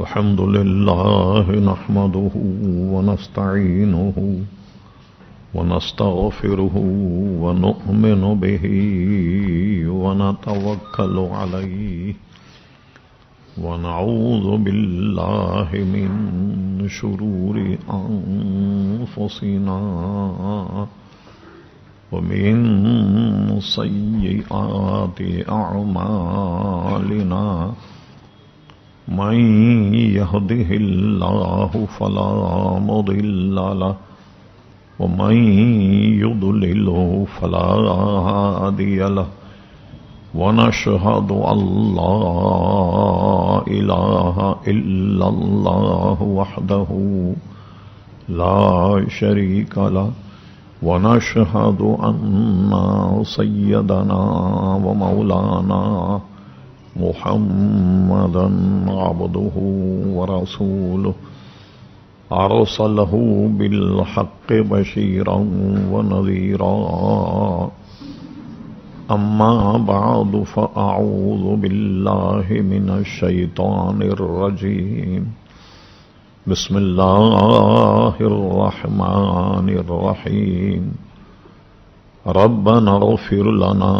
الحمد لله نحمده ونستعينه ونستغفره ونؤمن به ونتوكل عليه ونعوذ بالله من شرور أنفسنا ومن سيئات أعمالنا من يهده الله فلا مضل له ومن يضلله فلا هادي له ونشهد أن لا إله إلا الله وحده لا شريك له ونشهد أن سيدنا ومولانا محمدا عبده ورسوله أرسله بالحق بشيرا ونذيرا أما بعد فأعوذ بالله من الشيطان الرجيم بسم الله الرحمن الرحيم ربنا اغفر لنا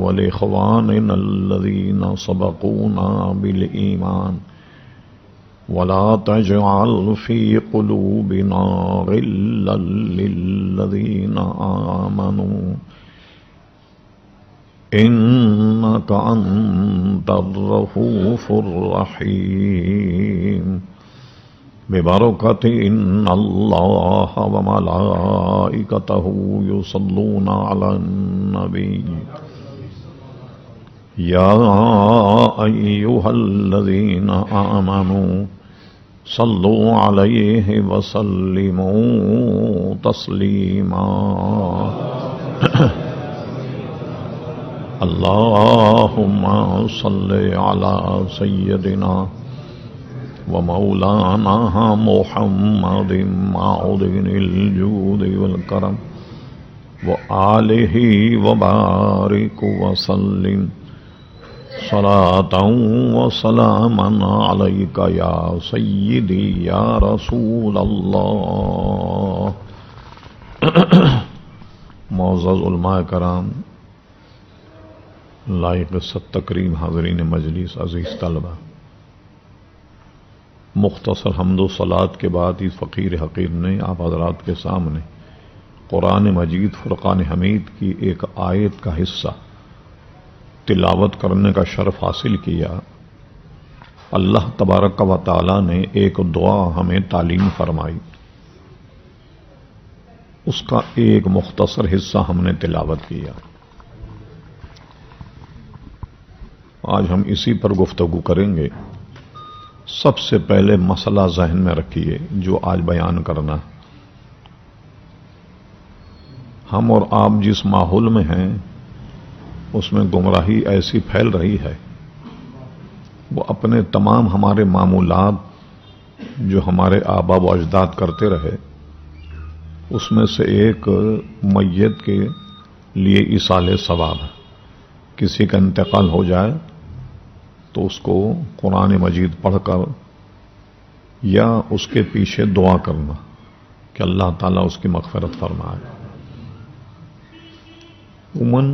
ولإخواننا الذين سبقونا بالإيمان ولا تجعل في قلوبنا غلا للذين آمنوا إنك أنت الرؤوف الرحيم ببركة إن الله وملائكته يصلون على النبي يا أيها الذين آمنوا صلوا عليه وسلموا تسليما اللهم صل على سيدنا ومولانا محمد معدن الجود والكرم وآله وبارك وسلم صلاة وسلاما عليك يا سيدي يا رسول الله. معزز علماء کرام، لائق ست تکریم حاضرین مجلس، عزیز طلبہ، مختصر حمد و صلات کے بعد اس فقیر حقیر نے آپ حضرات کے سامنے قرآن مجید فرقان حمید کی ایک آیت کا حصہ تلاوت کرنے کا شرف حاصل کیا. اللہ تبارک و تعالی نے ایک دعا ہمیں تعلیم فرمائی، اس کا ایک مختصر حصہ ہم نے تلاوت کیا. آج ہم اسی پر گفتگو کریں گے. سب سے پہلے مسئلہ ذہن میں رکھیے جو آج بیان کرنا. ہم اور آپ جس ماحول میں ہیں اس میں گمراہی ایسی پھیل رہی ہے، وہ اپنے تمام ہمارے معمولات جو ہمارے آبا و اجداد کرتے رہے، اس میں سے ایک میت کے لیے ایصال ثواب ہے. کسی کا انتقال ہو جائے تو اس کو قرآن مجید پڑھ کر یا اس کے پیچھے دعا کرنا کہ اللہ تعالیٰ اس کی مغفرت فرمائے. عموماً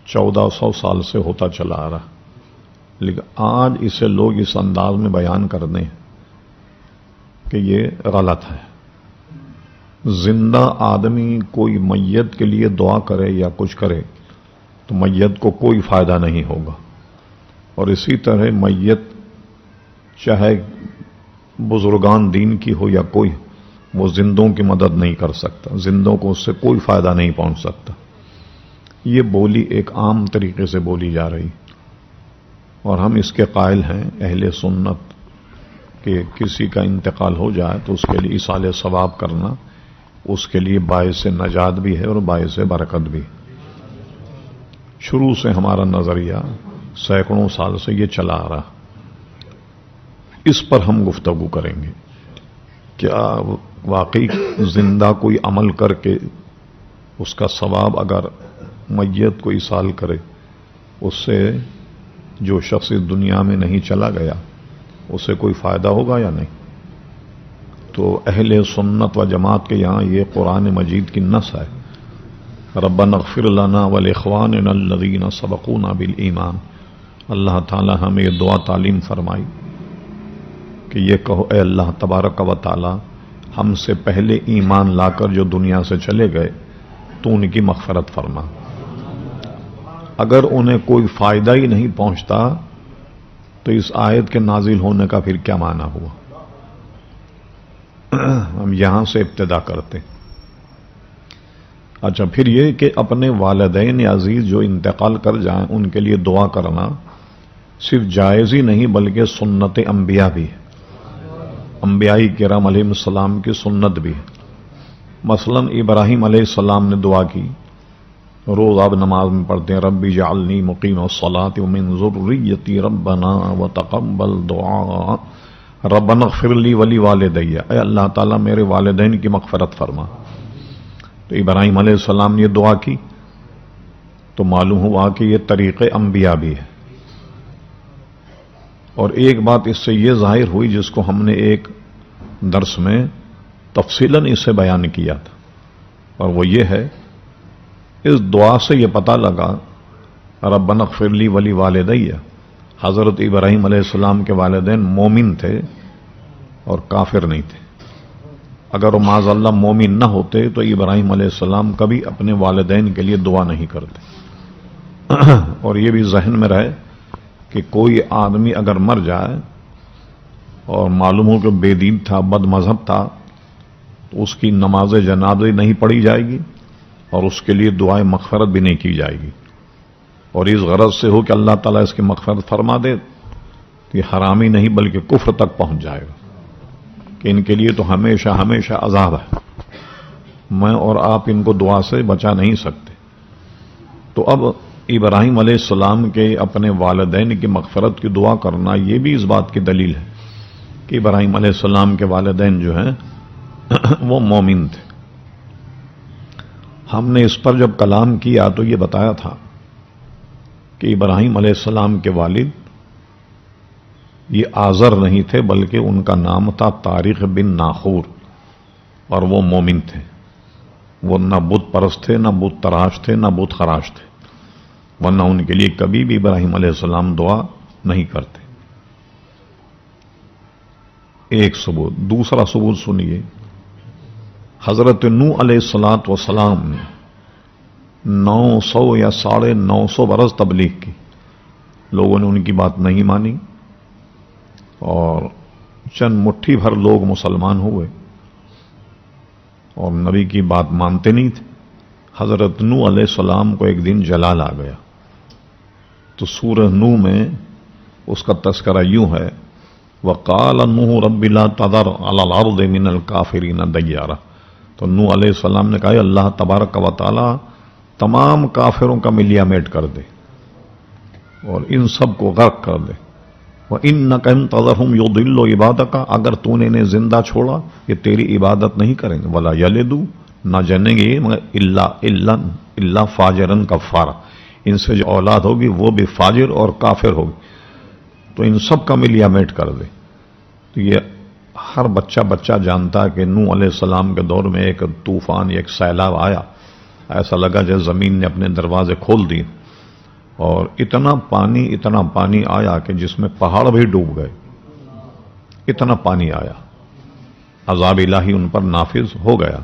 1400 سال سے ہوتا چلا آ رہا، لیکن آج اسے لوگ اس انداز میں بیان کر دیں کہ یہ غلط ہے. زندہ آدمی کوئی میت کے لیے دعا کرے یا کچھ کرے تو میت کو کوئی فائدہ نہیں ہوگا، اور اسی طرح میت چاہے بزرگان دین کی ہو یا کوئی، وہ زندوں کی مدد نہیں کر سکتا، زندوں کو اس سے کوئی فائدہ نہیں پہنچ سکتا. یہ بولی ایک عام طریقے سے بولی جا رہی، اور ہم اس کے قائل ہیں اہل سنت کہ کسی کا انتقال ہو جائے تو اس کے لیے ایصال ثواب کرنا اس کے لیے باعث نجات بھی ہے اور باعث برکت بھی. شروع سے ہمارا نظریہ سینکڑوں سال سے یہ چلا آ رہا. اس پر ہم گفتگو کریں گے. کیا واقعی زندہ کوئی عمل کر کے اس کا ثواب اگر میت کو ایصال کرے اس سے جو شخص اس دنیا میں نہیں چلا گیا اسے کوئی فائدہ ہوگا یا نہیں؟ تو اہل سنت و جماعت کے یہاں یہ قرآن مجید کی نص ہے، ربنا اغفر لنا ولاخواننا الذین سبقونا بالایمان۔ اللہ تعالی ہمیں یہ دعا تعلیم فرمائی کہ یہ کہو اے اللہ تبارک و تعالی، ہم سے پہلے ایمان لا کر جو دنیا سے چلے گئے تو ان کی مغفرت فرما۔ اگر انہیں کوئی فائدہ ہی نہیں پہنچتا تو اس آیت کے نازل ہونے کا پھر کیا معنی ہوا؟ ہم یہاں سے ابتدا کرتے۔ اچھا، پھر یہ کہ اپنے والدین عزیز جو انتقال کر جائیں ان کے لیے دعا کرنا صرف جائز ہی نہیں بلکہ سنت انبیاء بھی ہے، انبیاء کرام علیہ السلام کی سنت بھی ہے۔ مثلا ابراہیم علیہ السلام نے دعا کی، روز آپ نماز میں پڑھتے ہیں رب اجعلنی مقیم الصلاۃ ومن ذریتی ربنا وتقبل دعاء ربنا اغفر لی ولوالدی، اے اللہ تعالیٰ میرے والدین کی مغفرت فرما۔ تو ابراہیم علیہ السلام نے یہ دعا کی تو معلوم ہوا کہ یہ طریق انبیاء بھی ہے۔ اور ایک بات اس سے یہ ظاہر ہوئی جس کو ہم نے ایک درس میں تفصیلاً اسے بیان کیا تھا، اور وہ یہ ہے، اس دعا سے یہ پتہ لگا ربنا اغفر لی ولوالدی، حضرت ابراہیم علیہ السلام کے والدین مومن تھے اور کافر نہیں تھے۔ اگر وہ معاذ اللہ مومن نہ ہوتے تو ابراہیم علیہ السلام کبھی اپنے والدین کے لیے دعا نہیں کرتے۔ اور یہ بھی ذہن میں رہے کہ کوئی آدمی اگر مر جائے اور معلوم ہو کہ بے دین تھا، بد مذہب تھا، تو اس کی نماز جنازہ نہیں پڑھی جائے گی اور اس کے لیے دعائے مغفرت بھی نہیں کی جائے گی، اور اس غرض سے ہو کہ اللہ تعالیٰ اس کی مغفرت فرما دے تو یہ حرامی نہیں بلکہ کفر تک پہنچ جائے گا کہ ان کے لیے تو ہمیشہ ہمیشہ عذاب ہے، میں اور آپ ان کو دعا سے بچا نہیں سکتے۔ تو اب ابراہیم علیہ السلام کے اپنے والدین کی مغفرت کی دعا کرنا یہ بھی اس بات کی دلیل ہے کہ ابراہیم علیہ السلام کے والدین جو ہیں وہ مومن تھے۔ ہم نے اس پر جب کلام کیا تو یہ بتایا تھا کہ ابراہیم علیہ السلام کے والد یہ آزر نہیں تھے بلکہ ان کا نام تھا طارق بن ناخور، اور وہ مومن تھے، وہ نہ بت پرست تھے، نہ بت تراش تھے، نہ بت خراش تھے، ورنہ ان کے لیے کبھی بھی ابراہیم علیہ السلام دعا نہیں کرتے۔ ایک ثبوت۔ دوسرا ثبوت سنیے، حضرت نوح علیہ السلام نے 900 یا 950 برس تبلیغ کی، لوگوں نے ان کی بات نہیں مانی اور چند مٹھی بھر لوگ مسلمان ہوئے اور نبی کی بات مانتے نہیں تھے۔ حضرت نوح علیہ السلام کو ایک دن جلال آ گیا، تو سورہ نوح میں اس کا تذکرہ یوں ہے، وَقَالَ نُوحُ رَبِّ لَا تَذَرْ عَلَى الْأَرْضِ مِنَ الْكَافِرِينَ دَيَّارًا۔ تو نوح علیہ السلام نے کہا اللہ تبارک و تعالی تمام کافروں کا ملیا میٹ کر دے اور ان سب کو غرق کر دے۔ وَإِنَّكَ إِن تَذَرْهُمْ يُضِلُّوا عِبَادَكَ، اگر تو نے انہیں زندہ چھوڑا یہ تیری عبادت نہیں کریں گے، وَلَا يَلِدُوا، نہ جنیں گے مگر الا فاجرن کفارا، ان سے جو اولاد ہوگی وہ بھی فاجر اور کافر ہوگی، تو ان سب کا ملیا میٹ کر دے۔ تو یہ ہر بچہ جانتا ہے کہ نوح علیہ السلام کے دور میں ایک طوفان، ایک سیلاب آیا، ایسا لگا جیسے زمین نے اپنے دروازے کھول دیے اور اتنا پانی آیا کہ جس میں پہاڑ بھی ڈوب گئے، اتنا پانی آیا، عذاب الہی ان پر نافذ ہو گیا۔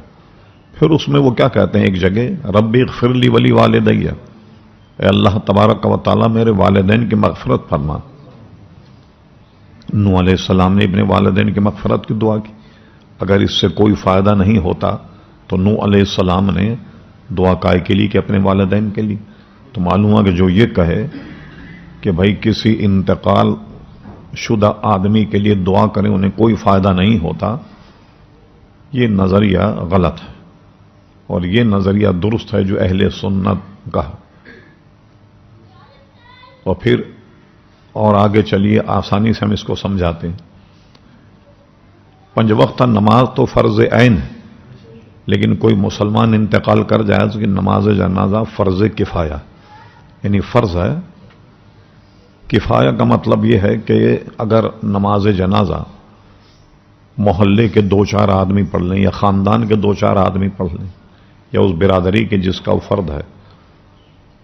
پھر اس میں وہ کیا کہتے ہیں ایک جگہ، ربی اغفر لی ولی والدی، اے اللہ تبارک و تعالیٰ میرے والدین کی مغفرت فرما۔ نوح علیہ السلام نے اپنے والدین کی مغفرت کی دعا کی۔ اگر اس سے کوئی فائدہ نہیں ہوتا تو نوح علیہ السلام نے دعا کائے کے لیے کہ اپنے والدین کے لیے؟ تو معلوم ہوا کہ جو یہ کہے کہ بھائی کسی انتقال شدہ آدمی کے لیے دعا کریں انہیں کوئی فائدہ نہیں ہوتا، یہ نظریہ غلط ہے، اور یہ نظریہ درست ہے جو اہل سنت کا ہے۔ اور پھر اور آگے چلیے، آسانی سے ہم اس کو سمجھاتے ہیں۔ 5 وقت نماز تو فرض عین ہے، لیکن کوئی مسلمان انتقال کر جائے تو کہ نماز جنازہ فرض کفایہ، یعنی فرض ہے کفایہ کا مطلب یہ ہے کہ اگر نماز جنازہ محلے کے 2-4 آدمی پڑھ لیں یا خاندان کے 2-4 آدمی پڑھ لیں یا اس برادری کے جس کا وہ فرد ہے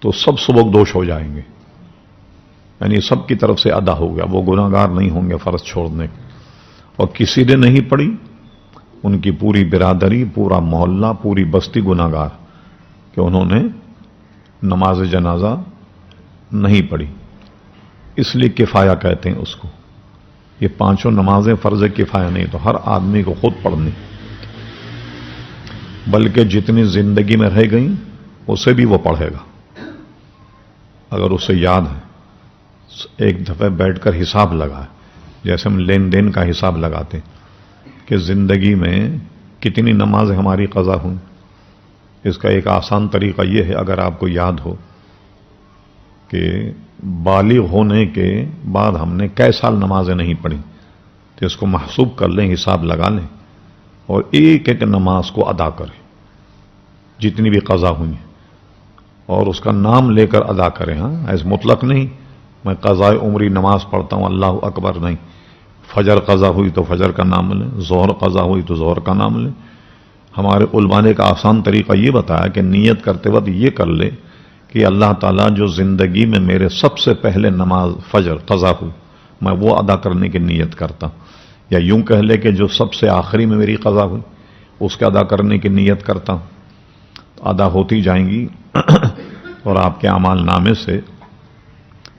تو سب سبکدوش ہو جائیں گے، یعنی سب کی طرف سے ادا ہو گیا، وہ گناہگار نہیں ہوں گے فرض چھوڑنے کے۔ اور کسی نے نہیں پڑھی ان کی پوری برادری، پورا محلہ، پوری بستی گناہگار کہ انہوں نے نماز جنازہ نہیں پڑھی، اس لیے کفایہ کہتے ہیں اس کو۔ یہ 5 نمازیں فرض کفایہ نہیں تو ہر آدمی کو خود پڑھنی، بلکہ جتنی زندگی میں رہ گئیں اسے بھی وہ پڑھے گا اگر اسے یاد ہے۔ ایک دفعہ بیٹھ کر حساب لگائے، جیسے ہم لین دین کا حساب لگاتے ہیں کہ زندگی میں کتنی نمازیں ہماری قضا ہوئیں۔ اس کا ایک آسان طریقہ یہ ہے، اگر آپ کو یاد ہو کہ بالغ ہونے کے بعد ہم نے کئی سال نمازیں نہیں پڑھی تو اس کو محسوب کر لیں، حساب لگا لیں اور ایک ایک نماز کو ادا کریں جتنی بھی قضا ہوئی اور اس کا نام لے کر ادا کریں۔ ہاں ایسے مطلق نہیں میں قضائے عمری نماز پڑھتا ہوں اللہ اکبر نہیں، فجر قضا ہوئی تو فجر کا نام لیں، ظہر قضا ہوئی تو ظہر کا نام لیں۔ ہمارے علماء نے کا آسان طریقہ یہ بتایا کہ نیت کرتے وقت یہ کر لے کہ اللہ تعالیٰ جو زندگی میں میرے سب سے پہلے نماز فجر قضا ہوئی میں وہ ادا کرنے کی نیت کرتا ہوں، یا یوں کہہ لے کہ جو سب سے آخری میں میری قضا ہوئی اس کے ادا کرنے کی نیت کرتا ہوں، ادا ہوتی جائیں گی اور آپ کے اعمال نامے سے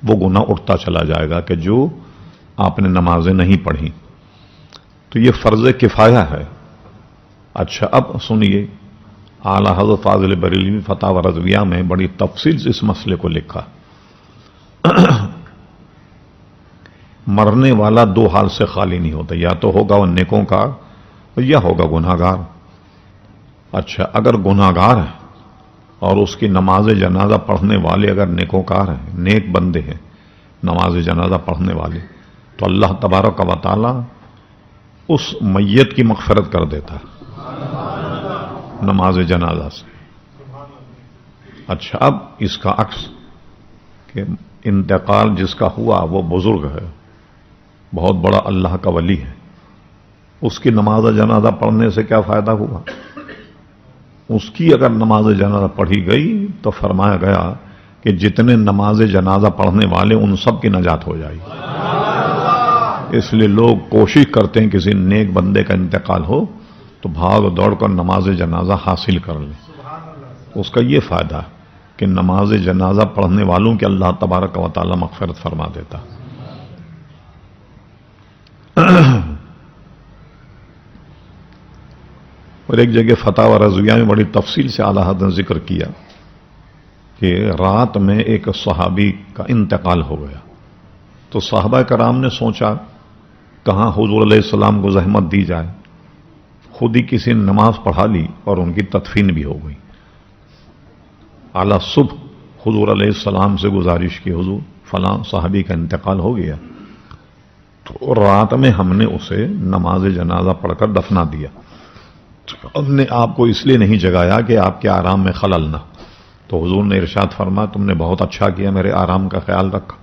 وہ گناہ اٹھتا چلا جائے گا کہ جو آپ نے نمازیں نہیں پڑھی۔ تو یہ فرض کفایہ ہے۔ اچھا اب سنیے، اعلیٰ حضرت فاضل بریلوی فتاوی رضویہ میں بڑی تفصیل سے اس مسئلے کو لکھا۔ مرنے والا 2 حال سے خالی نہیں ہوتا، یا تو ہوگا وہ نیکوکار یا ہوگا گناہگار۔ اچھا اگر گناہگار ہے اور اس کی نماز جنازہ پڑھنے والے اگر نیکوکار ہیں، نیک بندے ہیں نماز جنازہ پڑھنے والے، تو اللہ تبارک و تعالی اس میت کی مغفرت کر دیتا ہے نماز جنازہ سے۔ اچھا اب اس کا عکس کہ انتقال جس کا ہوا وہ بزرگ ہے، بہت بڑا اللہ کا ولی ہے، اس کی نماز جنازہ پڑھنے سے کیا فائدہ ہوا؟ اس کی اگر نماز جنازہ پڑھی گئی تو فرمایا گیا کہ جتنے نماز جنازہ پڑھنے والے ان سب کی نجات ہو جائے گی۔ اس لیے لوگ کوشش کرتے ہیں کسی نیک بندے کا انتقال ہو تو بھاگ دوڑ کر نماز جنازہ حاصل کر لیں۔ اس کا یہ فائدہ ہے کہ نماز جنازہ پڑھنے والوں کے اللہ تبارک و تعالی مغفرت فرما دیتا۔ اور ایک جگہ فتاوی رضویہ میں بڑی تفصیل سے اعلیٰ حضرت نے ذکر کیا کہ رات میں ایک صحابی کا انتقال ہو گیا تو صحابہ کرام نے سوچا کہاں حضور علیہ السلام کو زحمت دی جائے، خود ہی کسی نے نماز پڑھا لی اور ان کی تدفین بھی ہو گئی۔ اعلیٰ صبح حضور علیہ السلام سے گزارش کی حضور فلاں صحابی کا انتقال ہو گیا، تو رات میں ہم نے اسے نماز جنازہ پڑھ کر دفنا دیا۔ ہم نے آپ کو اس لیے نہیں جگایا کہ آپ کے آرام میں خلل نہ، تو حضور نے ارشاد فرمایا تم نے بہت اچھا کیا، میرے آرام کا خیال رکھا،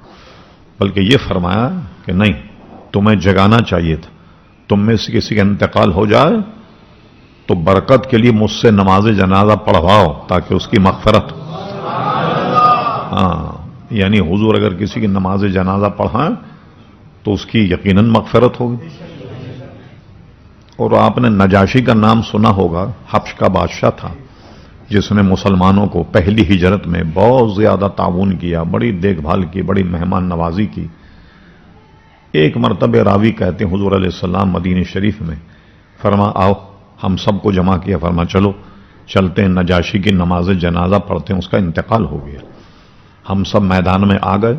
بلکہ یہ فرمایا کہ نہیں تمہیں جگانا چاہیے تھا، تم میں سے کسی کا انتقال ہو جائے تو برکت کے لیے مجھ سے نماز جنازہ پڑھواؤ تاکہ اس کی مغفرت۔ ہاں یعنی حضور اگر کسی کی نماز جنازہ پڑھائیں تو اس کی یقیناً مغفرت ہوگی۔ اور آپ نے نجاشی کا نام سنا ہوگا، حبش کا بادشاہ تھا جس نے مسلمانوں کو پہلی ہجرت میں بہت زیادہ تعاون کیا، بڑی دیکھ بھال کی، بڑی مہمان نوازی کی۔ ایک مرتبہ راوی کہتے ہیں حضور علیہ السلام مدینہ شریف میں فرما آؤ، ہم سب کو جمع کیا، فرما چلو چلتے ہیں نجاشی کی نماز جنازہ پڑھتے ہیں، اس کا انتقال ہو گیا۔ ہم سب میدان میں آ گئے۔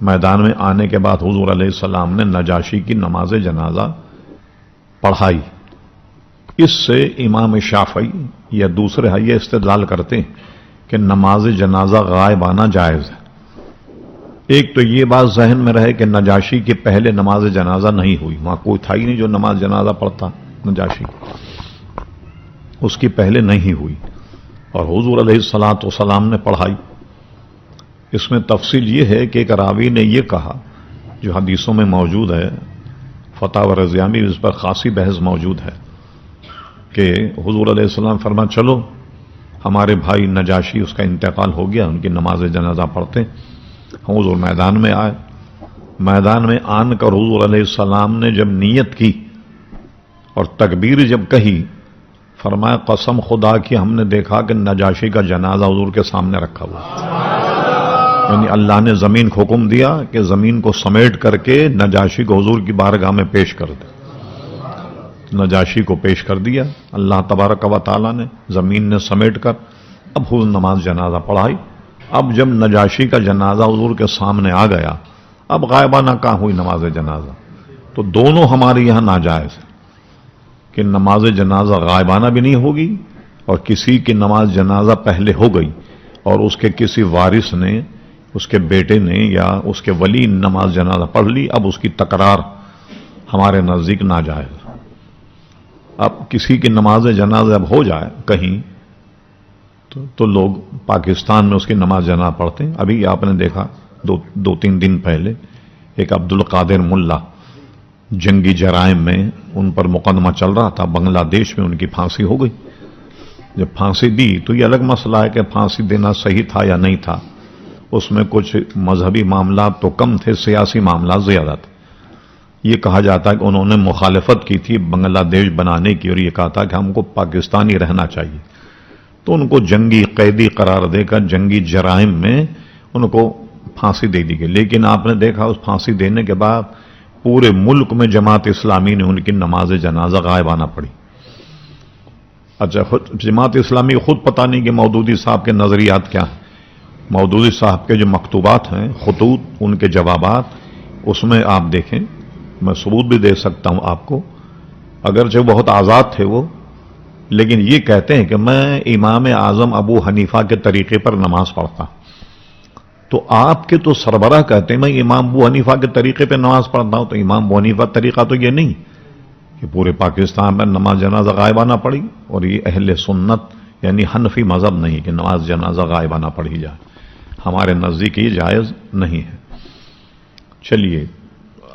میدان میں آنے کے بعد حضور علیہ السلام نے نجاشی کی نماز جنازہ پڑھائی۔ اس سے امام شافعی یا دوسرے حیہ استدلال کرتے ہیں کہ نماز جنازہ غائبانہ جائز ہے۔ ایک تو یہ بات ذہن میں رہے کہ نجاشی کے پہلے نماز جنازہ نہیں ہوئی، وہاں کوئی تھا ہی نہیں جو نماز جنازہ پڑھتا نجاشی، اس کی پہلے نہیں ہوئی اور حضور علیہ الصلاۃ والسلام نے پڑھائی۔ اس میں تفصیل یہ ہے کہ ایک راوی نے یہ کہا جو حدیثوں میں موجود ہے، فتح و رضیہ میں اس پر خاصی بحث موجود ہے، کہ حضور علیہ السلام فرما چلو ہمارے بھائی نجاشی اس کا انتقال ہو گیا، ان کی نماز جنازہ پڑھتے۔ حضور میدان میں آئے، میدان میں آن کر حضور علیہ السلام نے جب نیت کی اور تکبیر جب کہی، فرمایا قسم خدا کی ہم نے دیکھا کہ نجاشی کا جنازہ حضور کے سامنے رکھا ہوا، یعنی اللہ نے زمین کو حکم دیا کہ زمین کو سمیٹ کر کے نجاشی کو حضور کی بارگاہ میں پیش کر دے۔ نجاشی کو پیش کر دیا اللہ تبارک و تعالیٰ نے، زمین نے سمیٹ کر اب حضور نماز جنازہ پڑھائی۔ اب جب نجاشی کا جنازہ حضور کے سامنے آ گیا، اب غائبانہ کہاں ہوئی نماز جنازہ؟ تو دونوں ہمارے یہاں ناجائز ہے کہ نماز جنازہ غائبانہ بھی نہیں ہوگی، اور کسی کی نماز جنازہ پہلے ہو گئی اور اس کے کسی وارث نے، اس کے بیٹے نے یا اس کے ولی نماز جنازہ پڑھ لی، اب اس کی تکرار ہمارے نزدیک ناجائز۔ اب کسی کی نماز جنازہ اب ہو جائے کہیں تو لوگ پاکستان میں اس کی نماز جنازہ پڑھتے ہیں۔ ابھی آپ نے دیکھا دو تین دن پہلے ایک عبد القادر ملا جنگی جرائم میں ان پر مقدمہ چل رہا تھا، بنگلہ دیش میں ان کی پھانسی ہو گئی۔ جب پھانسی دی تو یہ الگ مسئلہ ہے کہ پھانسی دینا صحیح تھا یا نہیں تھا، اس میں کچھ مذہبی معاملات تو کم تھے، سیاسی معاملات زیادہ تھے۔ یہ کہا جاتا ہے کہ انہوں نے مخالفت کی تھی بنگلہ دیش بنانے کی، اور یہ کہا تھا کہ ہم کو پاکستانی رہنا چاہیے، تو ان کو جنگی قیدی قرار دے کر جنگی جرائم میں ان کو پھانسی دے دی گئی۔ لیکن آپ نے دیکھا اس پھانسی دینے کے بعد پورے ملک میں جماعت اسلامی نے ان کی نماز جنازہ غائبانہ پڑھی۔ اچھا، جماعت اسلامی خود پتہ نہیں کہ مودودی صاحب کے نظریات کیا ہیں۔ مودودی صاحب کے جو مکتوبات ہیں، خطوط، ان کے جوابات، اس میں آپ دیکھیں، میں ثبوت بھی دے سکتا ہوں آپ کو، اگرچہ بہت آزاد تھے وہ، لیکن یہ کہتے ہیں کہ میں امام اعظم ابو حنیفہ کے طریقے پر نماز پڑھتا، تو آپ کے تو سربراہ کہتے ہیں میں امام ابو حنیفہ کے طریقے پہ نماز پڑھتا ہوں، تو امام ابو حنیفہ طریقہ تو یہ نہیں کہ پورے پاکستان میں نماز جنازہ غائبانہ پڑھی، اور یہ اہل سنت یعنی حنفی مذہب نہیں کہ نماز جنازہ غائبانہ پڑھی جائے، ہمارے نزدیک یہ جائز نہیں ہے۔ چلیے،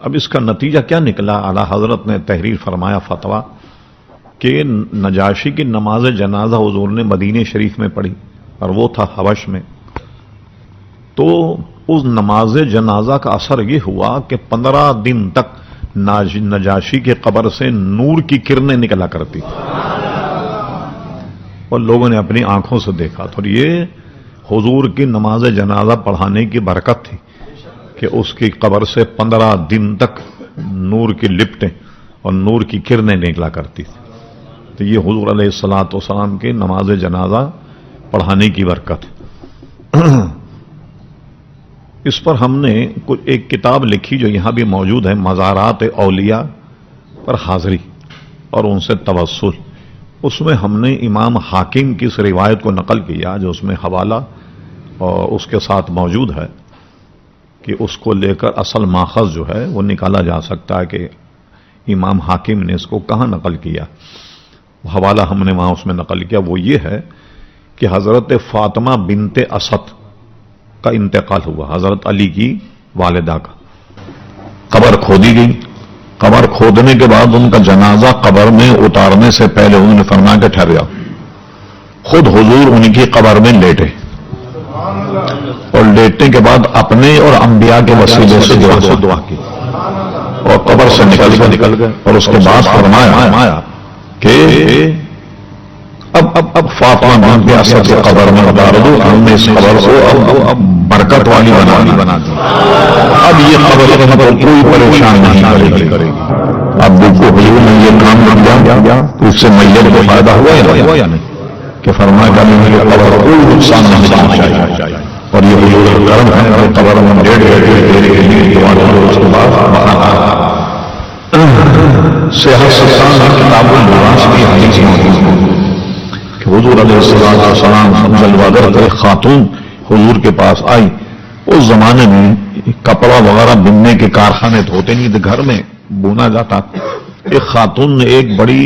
اب اس کا نتیجہ کیا نکلا؟ اعلیٰ حضرت نے تحریر فرمایا فتویٰ کہ نجاشی کی نماز جنازہ حضور نے مدینہ شریف میں پڑھی، اور وہ تھا حبش میں۔ تو اس نماز جنازہ کا اثر یہ ہوا کہ 15 دن تک نجاشی کے قبر سے نور کی کرنیں نکلا کرتی تھی، اور لوگوں نے اپنی آنکھوں سے دیکھا۔ تو یہ حضور کی نماز جنازہ پڑھانے کی برکت تھی کہ اس کی قبر سے 15 دن تک نور کی لپٹیں اور نور کی کرنیں نکلا کرتی تھی۔ تو یہ حضور علیہ الصلوۃ والسلام کی نماز جنازہ پڑھانے کی برکت ہے۔ اس پر ہم نے ایک کتاب لکھی جو یہاں بھی موجود ہے، مزارات اولیاء پر حاضری اور ان سے توسل۔ اس میں ہم نے امام حاکم کی اس روایت کو نقل کیا جو اس میں حوالہ اور اس کے ساتھ موجود ہے، کہ اس کو لے کر اصل ماخذ جو ہے وہ نکالا جا سکتا ہے کہ امام حاکم نے اس کو کہاں نقل کیا۔ حوالہ ہم نے وہاں اس میں نقل کیا، وہ یہ ہے کہ حضرت فاطمہ بنت اسد کا انتقال ہوا، حضرت علی کی والدہ کا۔ قبر کھودی گئی، قبر کھودنے کے بعد ان کا جنازہ قبر میں اتارنے سے پہلے انہوں نے فرمایا کہ ٹھہر جاؤ، خود حضور ان کی قبر میں لیٹے، اور لیٹنے کے بعد اپنے اور انبیاء کے وسیلے سے دعا کی، اور قبر سے نکل گئے، اور اس کے بعد فرمایا کہ اب فاطمہ بنت اسد کی قبر میں اتار دو، ہم نے اس قبر کو اب برکت والی بنا دی، اب یہ قبر کوئی پریشان نہیں کرے گی۔ اب دیکھو حضور نے یہ کام کیا، اس سے میت کو فائدہ ہوا یا نہیں؟ کہ فرمایا کہ قبر کوئی نقصان نہیں پہنچائے، اور یہ حضور کا کرم ہے کہ قبر میں ڈیڑھ اس کے بعد صحت ستان کتاب الناس کی حدیث موجود کہ حضور علیہ السلام جلوہ گر ایک خاتون حضور کے پاس آئی۔ اس زمانے میں کپڑا وغیرہ بننے کے کارخانے تو ہوتے نہیں تھے، گھر میں بونا جاتا۔ ایک خاتون نے ایک بڑی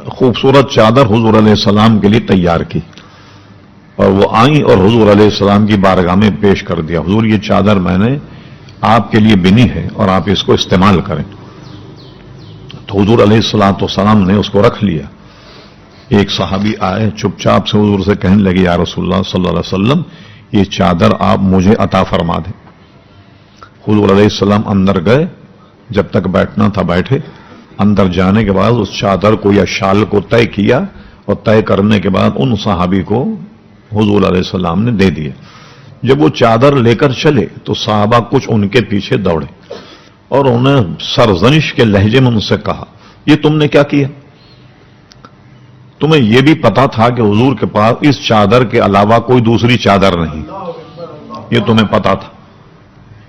خوبصورت چادر حضور علیہ السلام کے لیے تیار کی، اور وہ آئیں اور حضور علیہ السلام کی بارگاہ میں پیش کر دیا، حضور یہ چادر میں نے آپ کے لیے بنی ہے اور آپ اس کو استعمال کریں۔ تو حضور علیہ السلام نے اس کو رکھ لیا۔ ایک صحابی آئے چپ چاپ سے حضور سے کہنے لگے، یا رسول اللہ صلی اللہ علیہ وسلم یہ چادر آپ مجھے عطا فرما دیں۔ حضور علیہ السلام اندر گئے، جب تک بیٹھنا تھا بیٹھے، اندر جانے کے بعد اس چادر کو یا شال کو طے کیا، اور طے کرنے کے بعد ان صحابی کو حضور علیہ السلام نے دے دیا۔ جب وہ چادر لے کر چلے تو صحابہ کچھ ان کے پیچھے دوڑے اور انہیں سرزنش کے لہجے میں ان سے کہا، یہ تم نے کیا کیا؟ تمہیں یہ بھی پتا تھا کہ حضور کے پاس اس چادر کے علاوہ کوئی دوسری چادر نہیں، یہ تمہیں پتا تھا،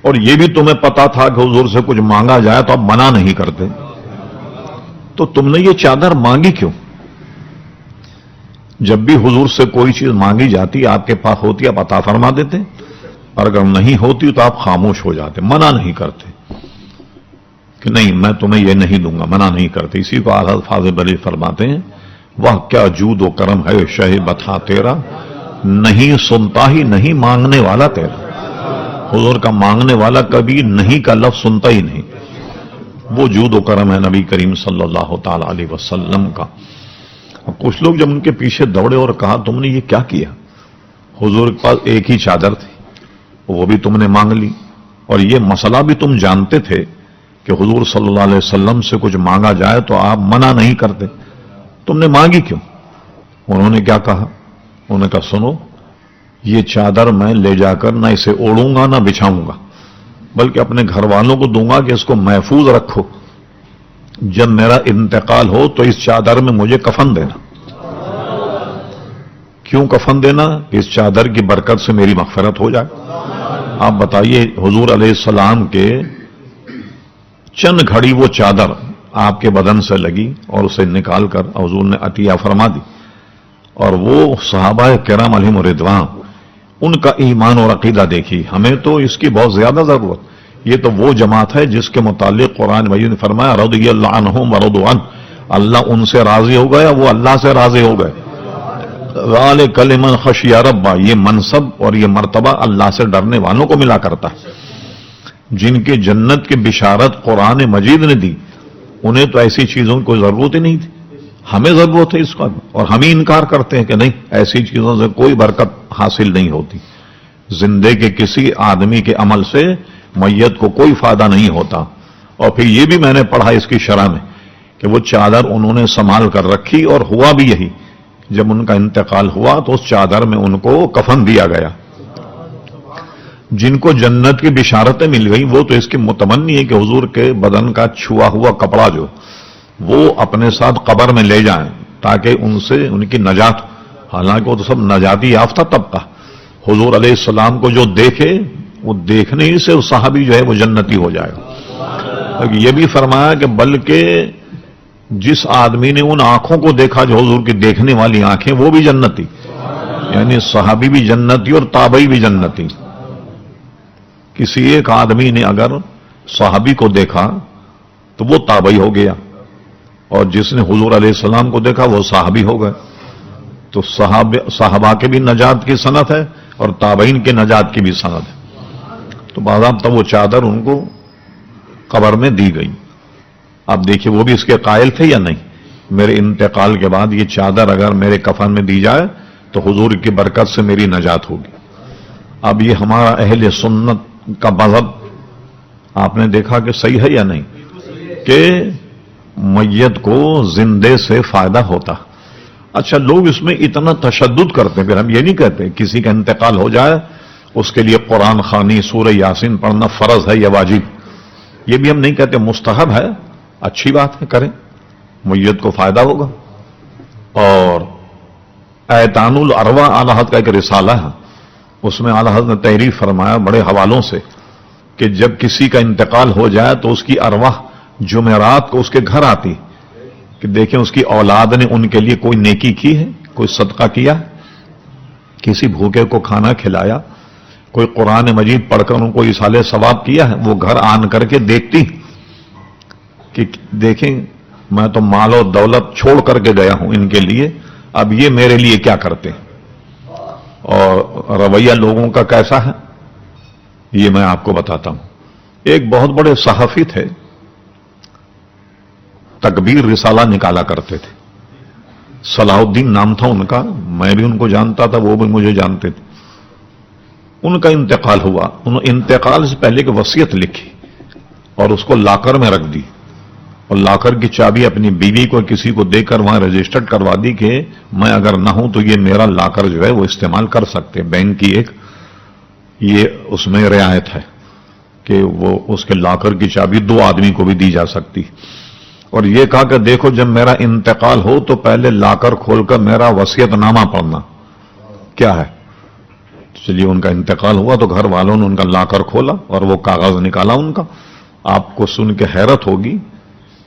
اور یہ بھی تمہیں پتا تھا کہ حضور سے کچھ مانگا جائے تو آپ منع نہیں کرتے، تو تم نے یہ چادر مانگی کیوں؟ جب بھی حضور سے کوئی چیز مانگی جاتی آپ کے پاس ہوتی آپ عطا فرما دیتے، اور اگر نہیں ہوتی تو آپ خاموش ہو جاتے، منع نہیں کرتے کہ نہیں میں تمہیں یہ نہیں دوں گا، منع نہیں کرتے۔ اسی کو اعلیٰ الفاظ بلی فرماتے ہیں، وہ کیا جود و کرم ہے شہ بتا تیرا، نہیں سنتا ہی نہیں مانگنے والا تیرا۔ حضور کا مانگنے والا کبھی نہیں کا لفظ سنتا ہی نہیں، وہ جود و کرم ہے نبی کریم صلی اللہ تعالی علیہ وسلم کا۔ کچھ لوگ جب ان کے پیچھے دوڑے اور کہا تم نے یہ کیا کیا؟ حضور کے پاس ایک ہی چادر تھی، وہ بھی تم نے مانگ لی، اور یہ مسئلہ بھی تم جانتے تھے کہ حضور صلی اللہ علیہ وسلم سے کچھ مانگا جائے تو آپ منع نہیں کرتے، تم نے مانگی کیوں؟ انہوں نے کیا کہا؟ انہوں نے کہا سنو، یہ چادر میں لے جا کر نہ اسے اوڑھوں گا نہ بچھاؤں گا، بلکہ اپنے گھر والوں کو دوں گا کہ اس کو محفوظ رکھو، جب میرا انتقال ہو تو اس چادر میں مجھے کفن دینا۔ کیوں کفن دینا؟ اس چادر کی برکت سے میری مغفرت ہو جائے۔ آپ بتائیے، حضور علیہ السلام کے چند گھڑی وہ چادر آپ کے بدن سے لگی اور اسے نکال کر حضور نے عطیہ فرما دی، اور وہ صحابہ کرام علیہم رضوان، ان کا ایمان اور عقیدہ دیکھی۔ ہمیں تو اس کی بہت زیادہ ضرورت۔ یہ تو وہ جماعت ہے جس کے متعلق قرآن مجید نے فرمایا رضی اللہ عنہم ورضوا عنہ، اللہ ان سے راضی ہو گیا، وہ اللہ سے راضی ہو گئے۔ ذالک لمن خشی ربہ، یہ منصب اور یہ مرتبہ اللہ سے ڈرنے والوں کو ملا کرتا ہے۔ جن کی جنت کی بشارت قرآن مجید نے دی، انہیں تو ایسی چیزوں کی کوئی ضرورت ہی نہیں تھی۔ ہمیں ضرورت ہے اس کا، اور ہم ہی انکار کرتے ہیں کہ نہیں، ایسی چیزوں سے کوئی برکت حاصل نہیں ہوتی۔ زندے کے کسی آدمی کے عمل سے میت کو کوئی فائدہ نہیں ہوتا۔ اور پھر یہ بھی میں نے پڑھا اس کی شرح میں کہ وہ چادر انہوں نے سنبھال کر رکھی، اور ہوا بھی یہی، جب ان کا انتقال ہوا تو اس چادر میں ان کو کفن دیا گیا۔ جن کو جنت کی بشارتیں مل گئی وہ تو اس کی متمنی ہے کہ حضور کے بدن کا چھوا ہوا کپڑا جو وہ اپنے ساتھ قبر میں لے جائیں تاکہ ان سے ان کی نجات ہو۔ حالانکہ وہ تو سب نجاتی یافتہ طبقہ، حضور علیہ السلام کو جو دیکھے وہ دیکھنے ہی سے وہ صحابی جو ہے وہ جنتی ہو جائے گا۔ یہ بھی فرمایا کہ بلکہ جس آدمی نے ان آنکھوں کو دیکھا جو حضور کی دیکھنے والی آنکھیں، وہ بھی جنتی، یعنی صحابی بھی جنتی اور تابعی بھی جنتی۔ کسی ایک آدمی نے اگر صحابی کو دیکھا تو وہ تابعی ہو گیا، اور جس نے حضور علیہ السلام کو دیکھا وہ صحابی ہو گئے۔ تو صحابہ کے بھی نجات کی سند ہے اور تابعین کے نجات کی بھی سند ہے۔ تو باضابطہ وہ چادر ان کو قبر میں دی گئی۔ اب دیکھیے وہ بھی اس کے قائل تھے یا نہیں، میرے انتقال کے بعد یہ چادر اگر میرے کفن میں دی جائے تو حضور کی برکت سے میری نجات ہوگی۔ اب یہ ہمارا اہل سنت کا مذہب آپ نے دیکھا کہ صحیح ہے یا نہیں، کہ میت کو زندے سے فائدہ ہوتا۔ اچھا، لوگ اس میں اتنا تشدد کرتے ہیں، پھر ہم یہ نہیں کہتے کسی کا انتقال ہو جائے اس کے لیے قرآن خوانی سورہ یاسین پڑھنا فرض ہے یا واجب، یہ بھی ہم نہیں کہتے، مستحب ہے، اچھی بات ہے، کریں، میت کو فائدہ ہوگا۔ اور ایتان الارواح اعلیٰ حضرت کا ایک رسالہ ہے، اس میں اعلیٰ حضرت نے تحریر فرمایا بڑے حوالوں سے کہ جب کسی کا انتقال ہو جائے تو اس کی ارواح جمعرات کو اس کے گھر آتی کہ دیکھیں اس کی اولاد نے ان کے لیے کوئی نیکی کی ہے، کوئی صدقہ کیا، کسی بھوکے کو کھانا کھلایا، کوئی قرآن مجید پڑھ کر ان کو ایصال ثواب کیا ہے۔ وہ گھر آن کر کے دیکھتی کہ دیکھیں میں تو مال و دولت چھوڑ کر کے گیا ہوں ان کے لیے، اب یہ میرے لیے کیا کرتے ہیں۔ اور رویہ لوگوں کا کیسا ہے یہ میں آپ کو بتاتا ہوں. ایک بہت بڑے صحافی تھے، تکبیر رسالہ نکالا کرتے تھے. صلاح الدین نام تھا ان کا، میں بھی ان کو جانتا تھا، وہ بھی مجھے جانتے تھے. ان کا انتقال ہوا. انہوں نے انتقال سے پہلے کی وصیت لکھی اور اس کو لاکر میں رکھ دی، اور لاکر کی چابی اپنی بیوی کو کسی کو دے کر وہاں رجسٹرڈ کروا دی کہ میں اگر نہ ہوں تو یہ میرا لاکر جو ہے وہ استعمال کر سکتے. بینک کی ایک یہ اس میں رعایت ہے کہ وہ اس کے لاکر کی چابی 2 آدمی کو بھی دی جا سکتی. اور یہ کہا کہ دیکھو جب میرا انتقال ہو تو پہلے لاکر کھول کر میرا وصیت نامہ پڑھنا کیا ہے. چلیے ان کا انتقال ہوا تو گھر والوں نے ان کا لاکر کھولا اور وہ کاغذ نکالا ان کا. آپ کو سن کے حیرت ہوگی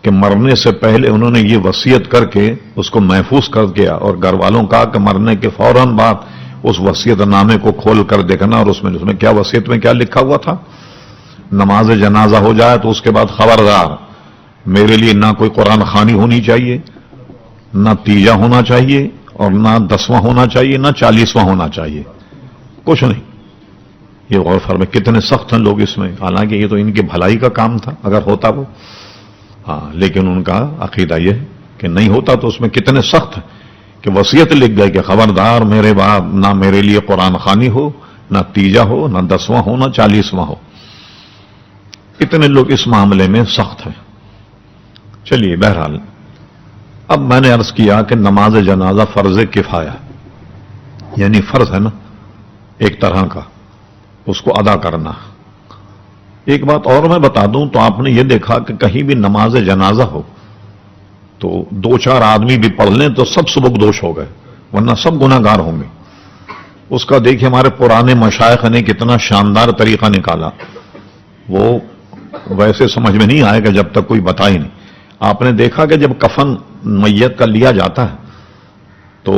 کہ مرنے سے پہلے انہوں نے یہ وصیت کر کے اس کو محفوظ کر دیا، اور گھر والوں کہا کہ مرنے کے فوراً بعد اس وصیت نامے کو کھول کر دیکھنا. اور اس میں کیا وصیت میں کیا لکھا ہوا تھا؟ نماز جنازہ ہو جائے تو اس کے بعد خبردار میرے لیے نہ کوئی قرآن خوانی ہونی چاہیے، نہ تیجا ہونا چاہیے، اور نہ 10واں ہونا چاہیے، نہ 40واں ہونا چاہیے، کچھ نہیں. یہ غور فرمائے کتنے سخت ہیں لوگ اس میں. حالانکہ یہ تو ان کی بھلائی کا کام تھا اگر ہوتا وہ، ہاں، لیکن ان کا عقیدہ یہ ہے کہ نہیں ہوتا. تو اس میں کتنے سخت ہیں کہ وصیت لکھ گئے کہ خبردار میرے بعد نہ میرے لیے قرآن خوانی ہو، نہ تیجا ہو، نہ 10واں ہو، نہ 40واں ہو. اتنے لوگ اس معاملے میں سخت ہیں. چلیے بہرحال اب میں نے عرض کیا کہ نماز جنازہ فرض کفایہ، یعنی فرض ہے نا ایک طرح کا، اس کو ادا کرنا. ایک بات اور میں بتا دوں تو آپ نے یہ دیکھا کہ کہیں بھی نماز جنازہ ہو تو 2-4 آدمی بھی پڑھ لیں تو سب سبکدوش ہو گئے، ورنہ سب گناہ گار ہوں گے. اس کا دیکھیے ہمارے پرانے مشائخ نے کتنا شاندار طریقہ نکالا. وہ ویسے سمجھ میں نہیں آئے گا جب تک کوئی بتا ہی نہیں. آپ نے دیکھا کہ جب کفن میت کا لیا جاتا ہے تو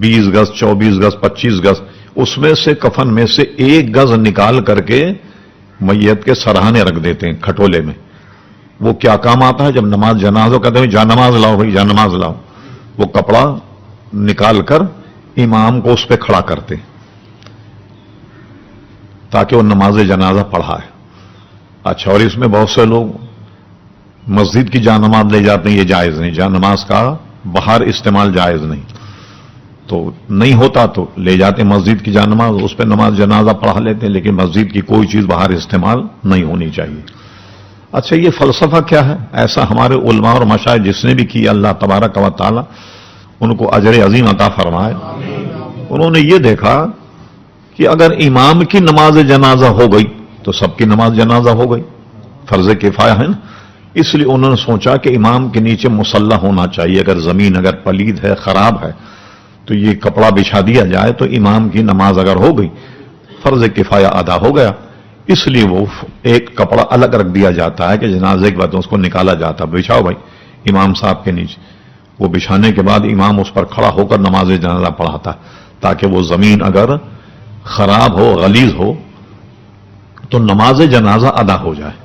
20 گز 24 گز 25 گز اس میں سے کفن میں سے 1 گز نکال کر کے میت کے سرہانے رکھ دیتے ہیں کھٹولے میں. وہ کیا کام آتا ہے؟ جب نماز جنازہ کہتے ہیں جا نماز لاؤ بھائی، جا نماز لاؤ، وہ کپڑا نکال کر امام کو اس پہ کھڑا کرتے تاکہ وہ نماز جنازہ پڑھائے. اچھا، اور اس میں بہت سے لوگ مسجد کی جا نماز لے جاتے ہیں، یہ جائز نہیں. جا نماز کا باہر استعمال جائز نہیں. تو نہیں ہوتا تو لے جاتے مسجد کی جا نماز، اس پہ نماز جنازہ پڑھا لیتے ہیں، لیکن مسجد کی کوئی چیز باہر استعمال نہیں ہونی چاہیے. اچھا، یہ فلسفہ کیا ہے؟ ایسا ہمارے علماء اور مشائخ جس نے بھی کیا اللہ تبارک و تعالی ان کو اجر عظیم عطا فرمائے. انہوں نے یہ دیکھا کہ اگر امام کی نماز جنازہ ہو گئی تو سب کی نماز جنازہ ہو گئی، فرض کفایہ ہے نا. اس لیے انہوں نے سوچا کہ امام کے نیچے مصلی ہونا چاہیے. اگر زمین اگر پلید ہے، خراب ہے، تو یہ کپڑا بچھا دیا جائے تو امام کی نماز اگر ہو گئی فرض کفایہ ادا ہو گیا. اس لیے وہ ایک کپڑا الگ رکھ دیا جاتا ہے کہ جنازے کے بعد اس کو نکالا جاتا، بچھاؤ بھائی امام صاحب کے نیچے. وہ بچھانے کے بعد امام اس پر کھڑا ہو کر نماز جنازہ پڑھاتا تاکہ وہ زمین اگر خراب ہو، غلیظ ہو تو نماز جنازہ ادا ہو جائے.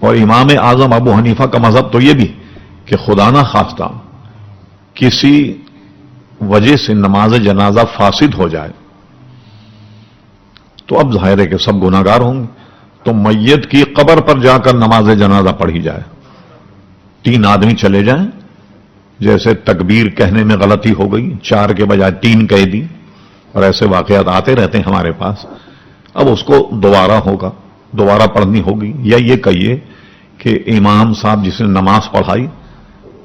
اور امام اعظم ابو حنیفہ کا مذہب تو یہ بھی کہ خدا نہ خواستہ کسی وجہ سے نماز جنازہ فاسد ہو جائے تو اب ظاہر ہے کہ سب گناہ گار ہوں گے. تو میت کی قبر پر جا کر نماز جنازہ پڑھی جائے. 3 آدمی چلے جائیں، جیسے تکبیر کہنے میں غلطی ہو گئی، 4 کے بجائے 3 کہہ دی، اور ایسے واقعات آتے رہتے ہیں ہمارے پاس. اب اس کو دوبارہ پڑھنی ہوگی. یا یہ کہیے کہ امام صاحب جس نے نماز پڑھائی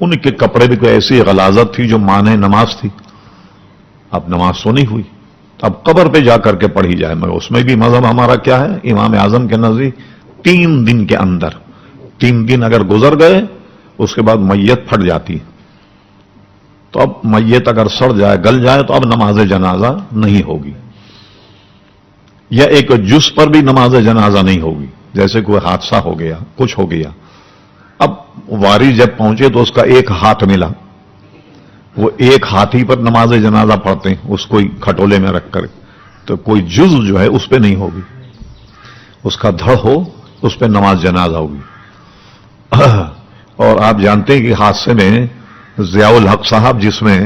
ان کے کپڑے بھی کوئی ایسی غلاظت تھی جو مانے نماز تھی، اب نماز تو نہیں ہوئی، اب قبر پہ جا کر کے پڑھی جائے. مگر اس میں بھی مذہب ہمارا کیا ہے؟ امام اعظم کے نزدیک 3 دن کے اندر، 3 دن اگر گزر گئے اس کے بعد میت پھٹ جاتی، تو اب میت اگر سڑ جائے گل جائے تو اب نماز جنازہ نہیں ہوگی. یا ایک جز پر بھی نماز جنازہ نہیں ہوگی، جیسے کوئی حادثہ ہو گیا، کچھ ہو گیا. اب وارث جب پہنچے تو اس کا ایک ہاتھ ملا، وہ ایک ہاتھ ہی پر نماز جنازہ پڑھتے ہیں اس کو کھٹولے میں رکھ کر. تو کوئی جز جو ہے اس پہ نہیں ہوگی، اس کا دھڑ ہو اس پہ نماز جنازہ ہوگی. اور آپ جانتے ہیں کہ حادثے میں ضیاء الحق صاحب جس میں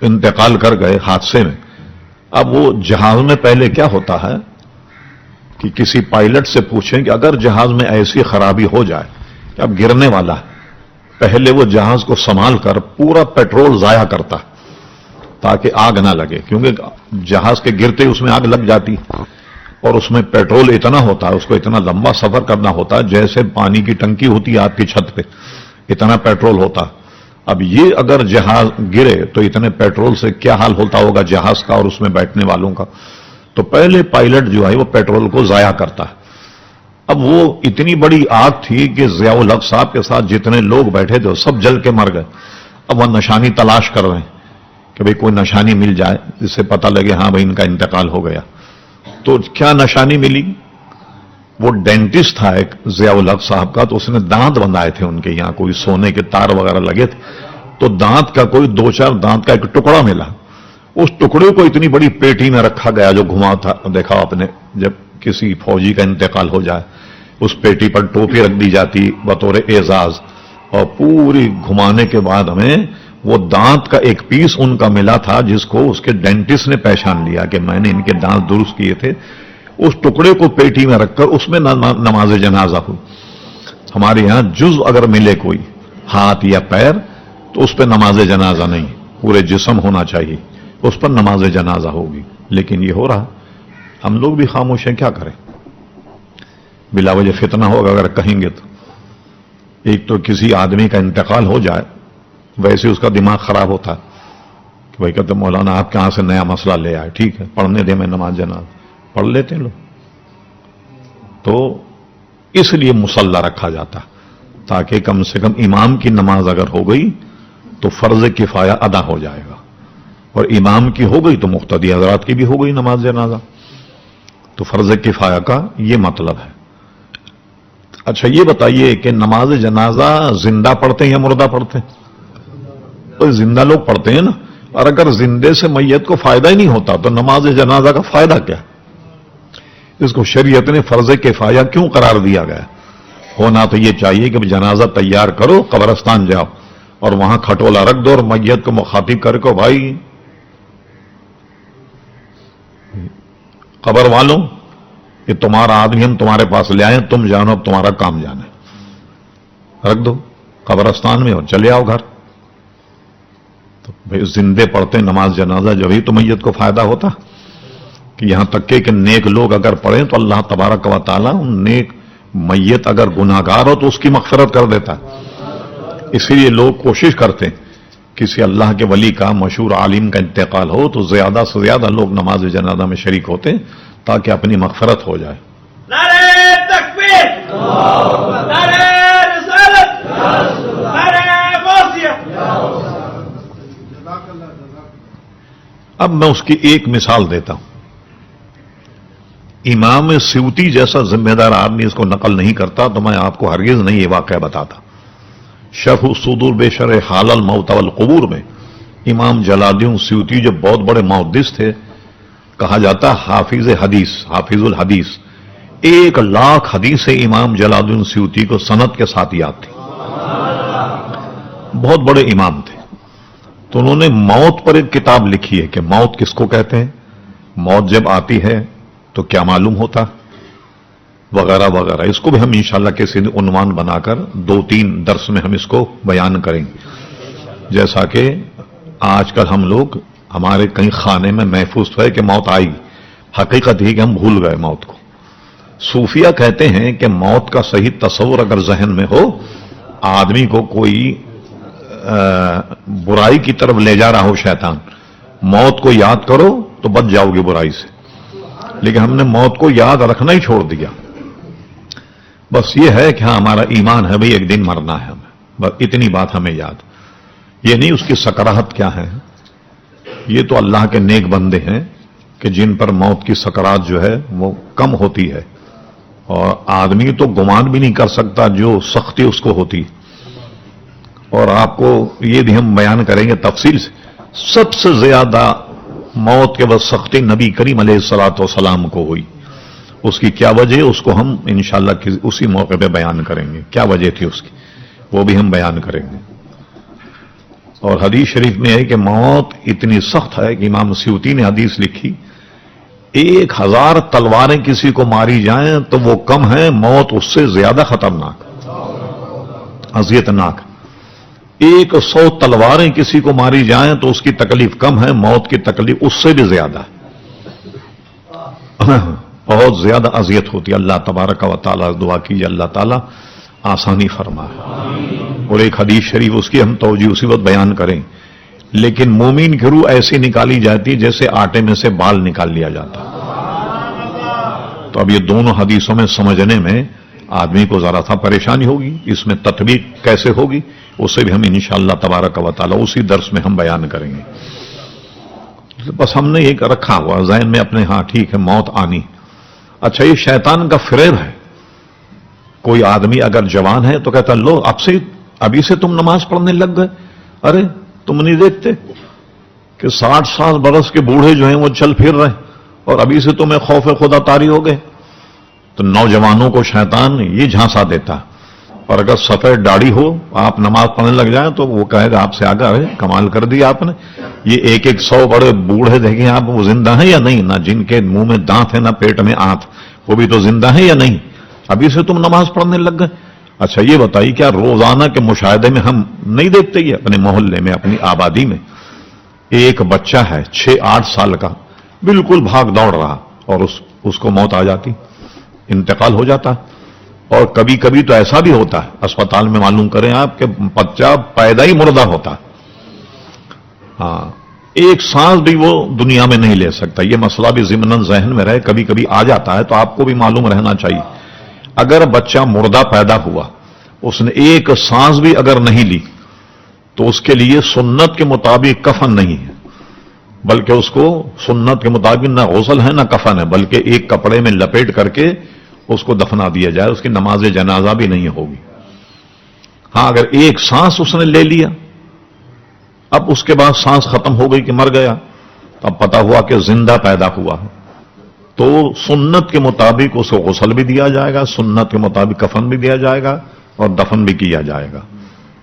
انتقال کر گئے حادثے میں. اب وہ جہاز میں پہلے کیا ہوتا ہے کہ کسی پائلٹ سے پوچھیں کہ اگر جہاز میں ایسی خرابی ہو جائے کہ اب گرنے والا ہے، پہلے وہ جہاز کو سنبھال کر پورا پیٹرول ضائع کرتا تاکہ آگ نہ لگے، کیونکہ جہاز کے گرتے اس میں آگ لگ جاتی اور اس میں پیٹرول اتنا ہوتا ہے، اس کو اتنا لمبا سفر کرنا ہوتا ہے جیسے پانی کی ٹنکی ہوتی ہے آپ کی چھت پہ، اتنا پیٹرول ہوتا. اب یہ اگر جہاز گرے تو اتنے پیٹرول سے کیا حال ہوتا ہوگا جہاز کا اور اس میں بیٹھنے والوں کا. تو پہلے پائلٹ جو ہے وہ پیٹرول کو ضائع کرتا ہے. اب وہ اتنی بڑی آگ تھی کہ ضیاء الحق صاحب کے ساتھ جتنے لوگ بیٹھے تھے سب جل کے مر گئے. اب وہ نشانی تلاش کر رہے ہیں کہ بھئی کوئی نشانی مل جائے جس سے پتہ لگے ہاں بھئی ان کا انتقال ہو گیا. تو کیا نشانی ملی؟ وہ ڈینٹسٹ تھا ایک ضیاء الحق صاحب کا، تو اس نے دانت بندھائے تھے ان کے یہاں، کوئی سونے کے تار وغیرہ لگے تھے، تو دانت کا کوئی 2-4 دانت کا ایک ٹکڑا ملا. اس ٹکڑے کو اتنی بڑی پیٹی میں رکھا گیا جو گھما تھا. دیکھا آپ نے جب کسی فوجی کا انتقال ہو جائے اس پیٹی پر ٹوپی رکھ دی جاتی بطور اعزاز، اور پوری گھمانے کے بعد ہمیں وہ دانت کا ایک پیس ان کا ملا تھا جس کو اس کے ڈینٹسٹ نے پہچان لیا کہ میں نے ان کے دانت درست کیے تھے. اس ٹکڑے کو پیٹی میں رکھ کر اس میں نماز جنازہ ہو. ہمارے یہاں جز اگر ملے کوئی ہاتھ یا پیر تو اس پہ نماز جنازہ نہیں، پورے جسم ہونا چاہیے، اس پر نماز جنازہ ہوگی. لیکن یہ ہو رہا، ہم لوگ بھی خاموش ہیں، کیا کریں؟ بلا وجہ فتنہ ہوگا اگر کہیں گے تو. ایک تو کسی آدمی کا انتقال ہو جائے ویسے اس کا دماغ خراب ہوتا ہے کہ بھائی کہتے مولانا آپ کہاں سے نیا مسئلہ لے آئے، ٹھیک ہے پڑھنے دیں، میں نماز جنازہ پڑھ لیتے لوگ. تو اس لیے مصلی رکھا جاتا تاکہ کم سے کم امام کی نماز اگر ہو گئی تو فرض کفایہ ادا ہو جائے گا، اور امام کی ہو گئی تو مقتدی حضرات کی بھی ہو گئی نماز جنازہ. تو فرض کفایہ کا یہ مطلب ہے. اچھا یہ بتائیے کہ نماز جنازہ زندہ پڑھتے ہیں یا مردہ پڑھتے ہیں؟ تو زندہ لوگ پڑھتے ہیں نا. اور اگر زندے سے میت کو فائدہ ہی نہیں ہوتا تو نماز جنازہ کا فائدہ کیا؟ اس کو شریعت نے فرض کفایہ کیوں قرار دیا گیا؟ ہونا تو یہ چاہیے کہ جنازہ تیار کرو، قبرستان جاؤ اور وہاں کھٹولا رکھ دو اور میت کو مخاطب کر کے بھائی قبر والوں کہ تمہارا آدمی ہم تمہارے پاس لے آئے، تم جانو اب تمہارا کام جانے، رکھ دو قبرستان میں اور چلے آؤ گھر. تو بھائی زندے پڑھتے نماز جنازہ جبھی تو میت کو فائدہ ہوتا. کہ یہاں تک کہ نیک لوگ اگر پڑھیں تو اللہ تبارک و تعالیٰ نیک میت اگر گناہگار ہو تو اس کی مغفرت کر دیتا ہے. اسی لیے لوگ کوشش کرتے ہیں کسی اللہ کے ولی کا مشہور عالم کا انتقال ہو تو زیادہ سے زیادہ لوگ نماز جنازہ میں شریک ہوتے ہیں تاکہ اپنی مغفرت ہو جائے. نعرہ تکبیر، نعرہ رسالت، نعرہ غوثیہ. اب میں اس کی ایک مثال دیتا ہوں. امام سیوطی جیسا ذمہ دار آدمی اس کو نقل نہیں کرتا تو میں آپ کو ہرگز نہیں یہ واقعہ بتاتا. شرح الصدور بے شرح حال الموت والقبور میں امام جلال الدین سیوطی جو بہت بڑے محدث تھے، کہا جاتا حافظ حدیث، حافظ الحدیث، 1,00,000 حدیثیں امام جلال الدین سیوطی کو سند کے ساتھ یاد تھی. بہت بڑے امام تھے. تو انہوں نے موت پر ایک کتاب لکھی ہے کہ موت کس کو کہتے ہیں، موت جب آتی ہے تو کیا معلوم ہوتا، وغیرہ وغیرہ. اس کو بھی ہم انشاءاللہ کسی عنوان بنا کر 2-3 درس میں ہم اس کو بیان کریں گے. جیسا کہ آج کل ہم لوگ ہمارے کئی خانے میں محفوظ ہے کہ موت آئی، حقیقت ہی کہ ہم بھول گئے موت کو. صوفیہ کہتے ہیں کہ موت کا صحیح تصور اگر ذہن میں ہو، آدمی کو کوئی برائی کی طرف لے جا رہا ہو شیطان، موت کو یاد کرو تو بچ جاؤ گے برائی سے. لیکن ہم نے موت کو یاد رکھنا ہی چھوڑ دیا. بس یہ ہے کہ ہاں ہمارا ایمان ہے بھئی ایک دن مرنا ہے ہمیں، بس اتنی بات ہمیں یاد. یہ نہیں اس کی سکراہت کیا ہے. یہ تو اللہ کے نیک بندے ہیں کہ جن پر موت کی سکرات جو ہے وہ کم ہوتی ہے، اور آدمی تو گمان بھی نہیں کر سکتا جو سختی اس کو ہوتی. اور آپ کو یہ بھی ہم بیان کریں گے تفصیل سے. سب سے زیادہ موت کے وقت سختی نبی کریم علیہ الصلوۃ والسلام کو ہوئی. اس کی کیا وجہ ہے اس کو ہم انشاءاللہ اسی موقع پہ بیان کریں گے. کیا وجہ تھی اس کی وہ بھی ہم بیان کریں گے. اور حدیث شریف میں ہے کہ موت اتنی سخت ہے کہ امام سیوطی نے حدیث لکھی 1000 تلواریں کسی کو ماری جائیں تو وہ کم ہے موت اس سے زیادہ خطرناک اذیت ناک 100 تلواریں کسی کو ماری جائیں تو اس کی تکلیف کم ہے موت کی تکلیف اس سے بھی زیادہ ہے بہت زیادہ اذیت ہوتی ہے اللہ تبارک و تعالیٰ دعا کیجیے اللہ تعالیٰ آسانی فرمائے اور ایک حدیث شریف اس کی ہم توجہ اسی وقت بیان کریں لیکن مومن کی روح ایسی نکالی جاتی جیسے آٹے میں سے بال نکال لیا جاتا تو اب یہ دونوں حدیثوں میں سمجھنے میں آدمی کو ذرا سا پریشانی ہوگی اس میں تطبیق کیسے ہوگی اسے بھی ہم انشاءاللہ تبارک و تعالیٰ اسی درس میں ہم بیان کریں گے بس ہم نے ایک رکھا ہوا ذہن میں اپنے ہاں ٹھیک ہے موت آنی اچھا یہ شیطان کا فریب ہے کوئی آدمی اگر جوان ہے تو کہتا لو ابھی سے تم نماز پڑھنے لگ گئے ارے تم نہیں دیکھتے کہ 60 برس کے بوڑھے جو ہیں وہ چل پھر رہے اور ابھی سے تمہیں خوف خدا طاری ہو گئے تو نوجوانوں کو شیطان یہ جھانسا دیتا اور اگر سفید داڑھی ہو آپ نماز پڑھنے لگ جائیں تو وہ کہے گا آپ سے آگے ہے کمال کر دیا آپ نے یہ 100 بڑے بوڑھے دیکھیں آپ وہ زندہ ہیں یا نہیں نہ جن کے منہ میں دانت ہے نہ پیٹ میں آنت وہ بھی تو زندہ ہیں یا نہیں ابھی سے تم نماز پڑھنے لگ گئے اچھا یہ بتائیے کیا روزانہ کے مشاہدے میں ہم نہیں دیکھتے یہ اپنے محلے میں اپنی آبادی میں ایک بچہ ہے 6-8 سال کا بالکل بھاگ دوڑ رہا اور اس کو موت آ جاتی انتقال ہو جاتا اور کبھی کبھی تو ایسا بھی ہوتا ہے اسپتال میں معلوم کریں آپ کہ بچہ پیدا ہی مردہ ہوتا ہاں ایک سانس بھی وہ دنیا میں نہیں لے سکتا یہ مسئلہ بھی ضمن ذہن میں رہے کبھی کبھی آ جاتا ہے تو آپ کو بھی معلوم رہنا چاہیے اگر بچہ مردہ پیدا ہوا اس نے ایک سانس بھی اگر نہیں لی تو اس کے لیے سنت کے مطابق کفن نہیں ہے بلکہ اس کو سنت کے مطابق نہ غسل ہے نہ کفن ہے بلکہ ایک کپڑے میں لپیٹ کر کے اس کو دفنا دیا جائے اس کی نماز جنازہ بھی نہیں ہوگی ہاں اگر ایک سانس اس نے لے لیا اب اس کے بعد سانس ختم ہو گئی کہ مر گیا اب پتا ہوا کہ زندہ پیدا ہوا تو سنت کے مطابق اسے غسل بھی دیا جائے گا سنت کے مطابق کفن بھی دیا جائے گا اور دفن بھی کیا جائے گا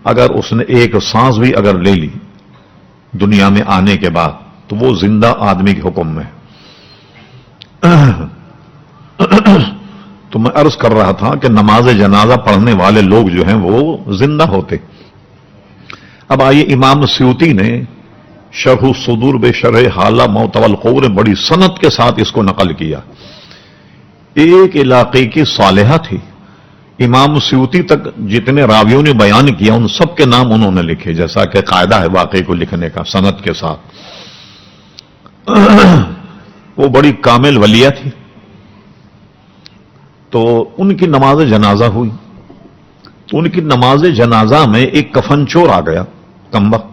اگر اس نے ایک سانس بھی اگر لے لی دنیا میں آنے کے بعد تو وہ زندہ آدمی کے حکم میں تو میں عرض کر رہا تھا کہ نماز جنازہ پڑھنے والے لوگ جو ہیں وہ زندہ ہوتے اب آئیے امام سیوطی نے شرح الصدور بشرح حالہ موت والقبور بڑی صنعت کے ساتھ اس کو نقل کیا ایک علاقے کی صالحہ تھی امام سیوطی تک جتنے راویوں نے بیان کیا ان سب کے نام انہوں نے لکھے جیسا کہ قاعدہ ہے واقعے کو لکھنے کا صنعت کے ساتھ وہ بڑی کامل ولیہ تھی تو ان کی نماز جنازہ ہوئی تو ان کی نماز جنازہ میں ایک کفن چور آ گیا کمبخت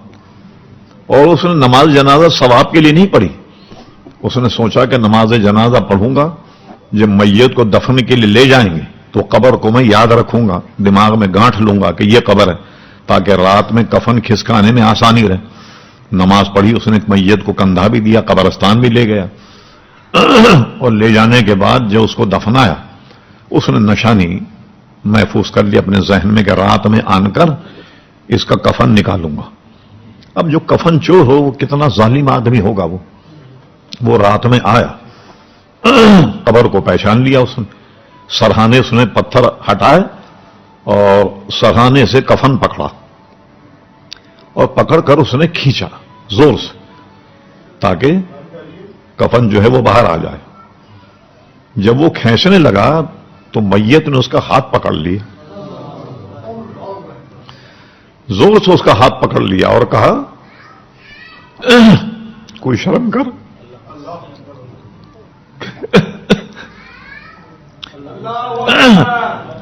اور اس نے نماز جنازہ ثواب کے لیے نہیں پڑھی اس نے سوچا کہ نماز جنازہ پڑھوں گا جب میت کو دفن کے لیے لے جائیں گے تو قبر کو میں یاد رکھوں گا دماغ میں گانٹھ لوں گا کہ یہ قبر ہے تاکہ رات میں کفن کھسکانے میں آسانی رہے نماز پڑھی اس نے میت کو کندھا بھی دیا قبرستان بھی لے گیا اور لے جانے کے بعد جو اس کو دفنایا اس نے نشانی محفوظ کر لی اپنے ذہن میں کہ رات میں آن کر اس کا کفن نکالوں گا اب جو کفن چور ہو وہ کتنا ظالم آدمی ہوگا وہ رات میں آیا قبر کو پہچان لیا اس نے سرہانے اس نے پتھر ہٹائے اور سرہانے سے کفن پکڑا اور پکڑ کر اس نے کھینچا زور سے تاکہ کفن جو ہے وہ باہر آ جائے جب وہ کھینچنے لگا تو میت نے اس کا ہاتھ پکڑ لیا زور سے اس کا ہاتھ پکڑ لیا اور کہا کوئی شرم کر